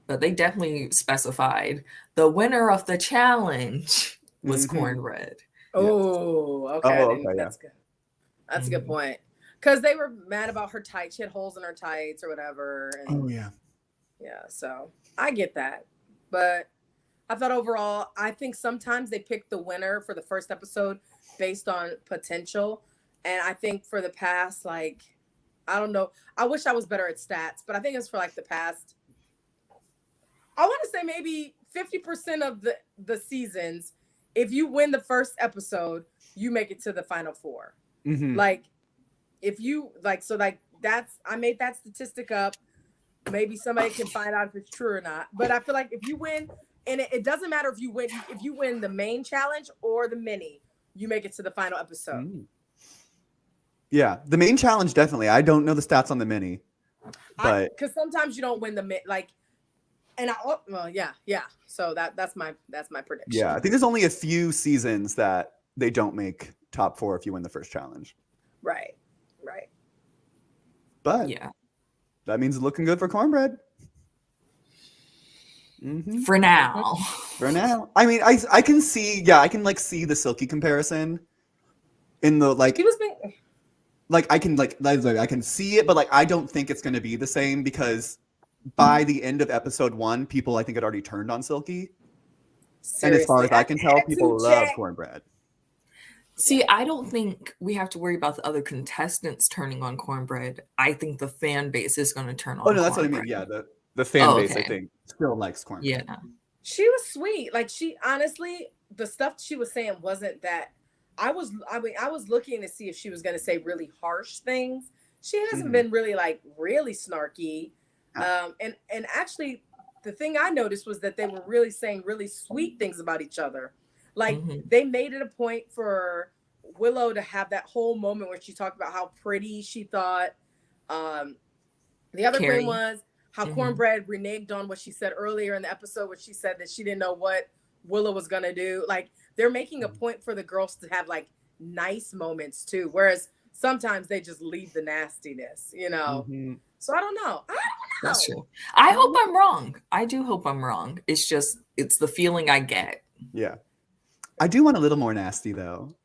But they definitely specified the winner of the challenge was Cornbread. Oh, okay. Oh, okay, That's good. That's a good point. Because they were mad about her tights. She had holes in her tights or whatever. And yeah. yeah, so I get that. But I thought overall, I think sometimes they pick the winner for the first episode based on potential. And I think for the past, like, I don't know. I wish I was better at stats, but I think it's for like the past, I want to say maybe 50% of the seasons, if you win the first episode, you make it to the final four. Like, if you like, so like that's, I made that statistic up. Maybe somebody can find out if it's true or not. But I feel like if you win, and it doesn't matter if you win the main challenge or the mini, you make it to the final episode. Yeah, the main challenge definitely. I don't know the stats on the mini, but because sometimes you don't win the like. And yeah. So that's my prediction. Yeah, I think there's only a few seasons that they don't make top 4 if you win the first challenge. Right. But yeah, that means it's looking good for Cornbread. For now. I mean, I can see. Yeah, I can like see the Silky comparison in the like. He was being... Like I can see it, but like I don't think it's going to be the same because by the end of episode 1, people I think had already turned on Silky. Seriously, and as far as I can tell, people love Cornbread. See, I don't think we have to worry about the other contestants turning on Cornbread. I think the fan base is going to turn on. Oh no, that's what I mean. Yeah, the fan base, I think, still likes Cornbread. Yeah, she was sweet. Like, she honestly, the stuff she was saying wasn't that. I was looking to see if she was going to say really harsh things. She hasn't been really really snarky. And actually, the thing I noticed was that they were really saying really sweet things about each other. Like, they made it a point for Willow to have that whole moment where she talked about how pretty she thought. The other thing was how Cornbread reneged on what she said earlier in the episode, where she said that she didn't know what Willow was going to do. Like, they're making a point for the girls to have like nice moments too. Whereas sometimes they just leave the nastiness, you know? So I don't know. That's true. I hope I'm wrong. I do hope I'm wrong. It's just, it's the feeling I get. Yeah. I do want a little more nasty though.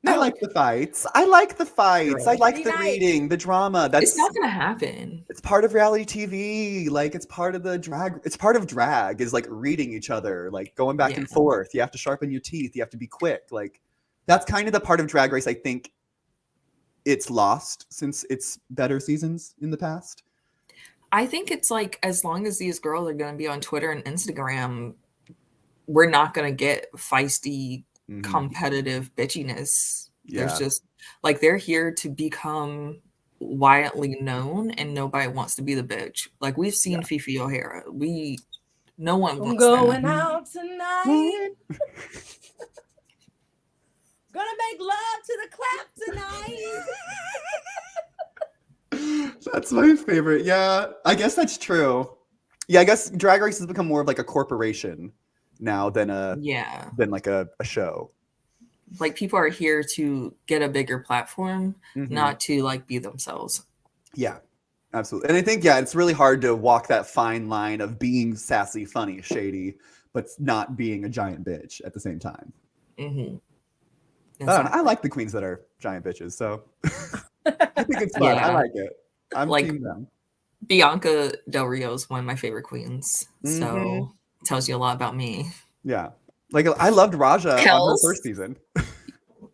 No. I like the fights. I like the reading, the drama. It's not going to happen. It's part of reality TV. Like, it's part of the drag. It's part of drag is like reading each other, like going back and forth. You have to sharpen your teeth. You have to be quick. Like, that's kind of the part of Drag Race I think it's lost since its better seasons in the past. I think it's like, as long as these girls are going to be on Twitter and Instagram, we're not going to get feisty, competitive bitchiness. Yeah. There's just like, they're here to become widely known and nobody wants to be the bitch. Like, we've seen Fifi O'Hara. No one wants going out tonight. Gonna make love to the clap tonight. That's my favorite. Yeah, I guess that's true. Yeah, I guess Drag Race has become more of like a corporation now than like a show. Like, people are here to get a bigger platform, not to like be themselves. Yeah, absolutely. And I think, it's really hard to walk that fine line of being sassy, funny, shady, but not being a giant bitch at the same time. Mm-hmm. I don't know. I Exactly. like the queens that are giant bitches, so I think it's fun. I Yeah. like it. I'm Like team them. Bianca Del Rio is one of my favorite queens. Mm-hmm. So it tells you a lot about me. Yeah. Like I loved Raja on her Kels, first season.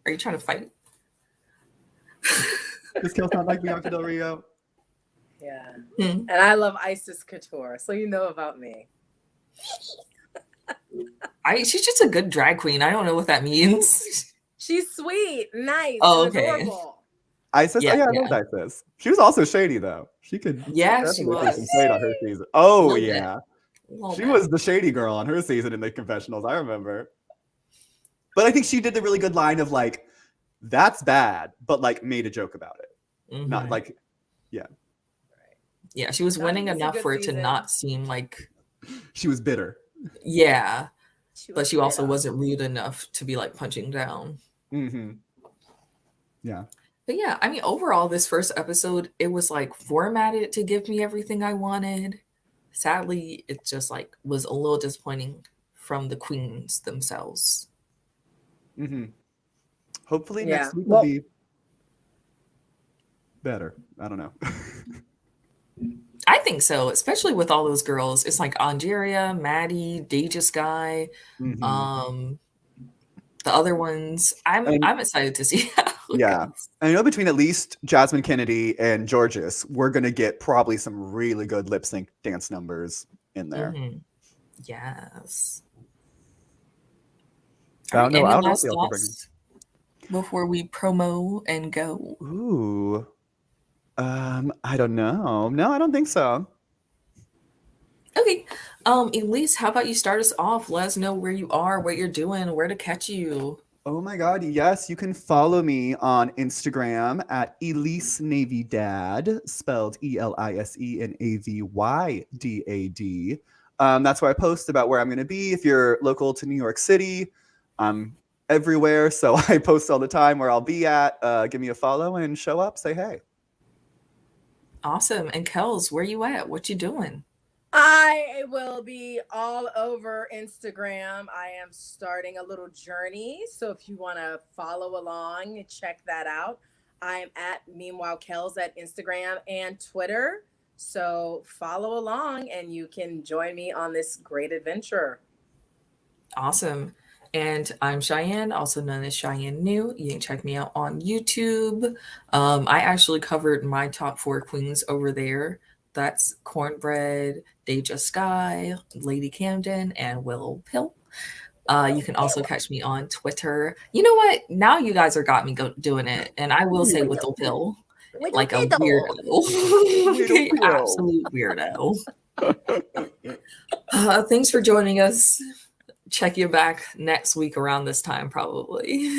are you trying to fight? Does Kel sound like Bianca Del Rio? Yeah. Hmm. And I love Isis Couture, so you know about me. She's just a good drag queen. I don't know what that means. She's sweet, nice, Oh, and okay. adorable. Isis? Oh, Yeah, yeah, I yeah. loved Isis. She was also shady, though. She could Yeah, she definitely throw some was. shade on her season. A Oh, little bit. yeah. A little She bit. was the shady girl on her season in the confessionals. I remember. But I think she did the really good line of like, that's bad, but like made a joke about it. Mm-hmm. Not like, yeah. Yeah, she was winning enough for it to not seem like she was bitter. Yeah. But she also bitter. wasn't rude enough to be like punching down. Mm-hmm. Yeah. But yeah, I mean, overall, this first episode, it was like formatted to give me everything I wanted. Sadly, it just like was a little disappointing from the queens themselves. Mm-hmm. Hopefully next week will be better. I don't know. I think so, especially with all those girls. It's like Angeria, Maddie, Deja Sky, the other ones. I'm excited to see how it goes. I know between at least Jasmine Kennedy and Georges, we're gonna get probably some really good lip sync dance numbers in there. Mm-hmm. Yes. I don't know. Any I don't know what last they also bring. thoughts before we promo and go? Ooh. I don't know. No, I don't think so. Okay. Elise, how about you start us off? Let us know where you are, what you're doing, where to catch you. Oh my God, yes. You can follow me on Instagram at Elise Navy Dad, spelled ELISE NAVYDAD. That's where I post about where I'm going to be. If you're local to New York City, I'm everywhere. So I post all the time where I'll be at. Give me a follow and show up, say hey. Awesome. And Kels, where you at? What you doing? I will be all over Instagram. I am starting a little journey. So if you want to follow along and check that out, I'm at Meanwhile Kels at Instagram and Twitter. So follow along and you can join me on this great adventure. Awesome. And I'm Cheyenne, also known as Cheyenne New. You can check me out on YouTube. I actually covered my top 4 queens over there. That's Cornbread, Deja Sky, Lady Camden, and Willow Pill. You can also catch me on Twitter. You know what? Now you guys are got me doing it. And I will say Willow Pill. Like a weirdo. Okay, absolute weirdo. Thanks for joining us. Check you back next week around this time, probably.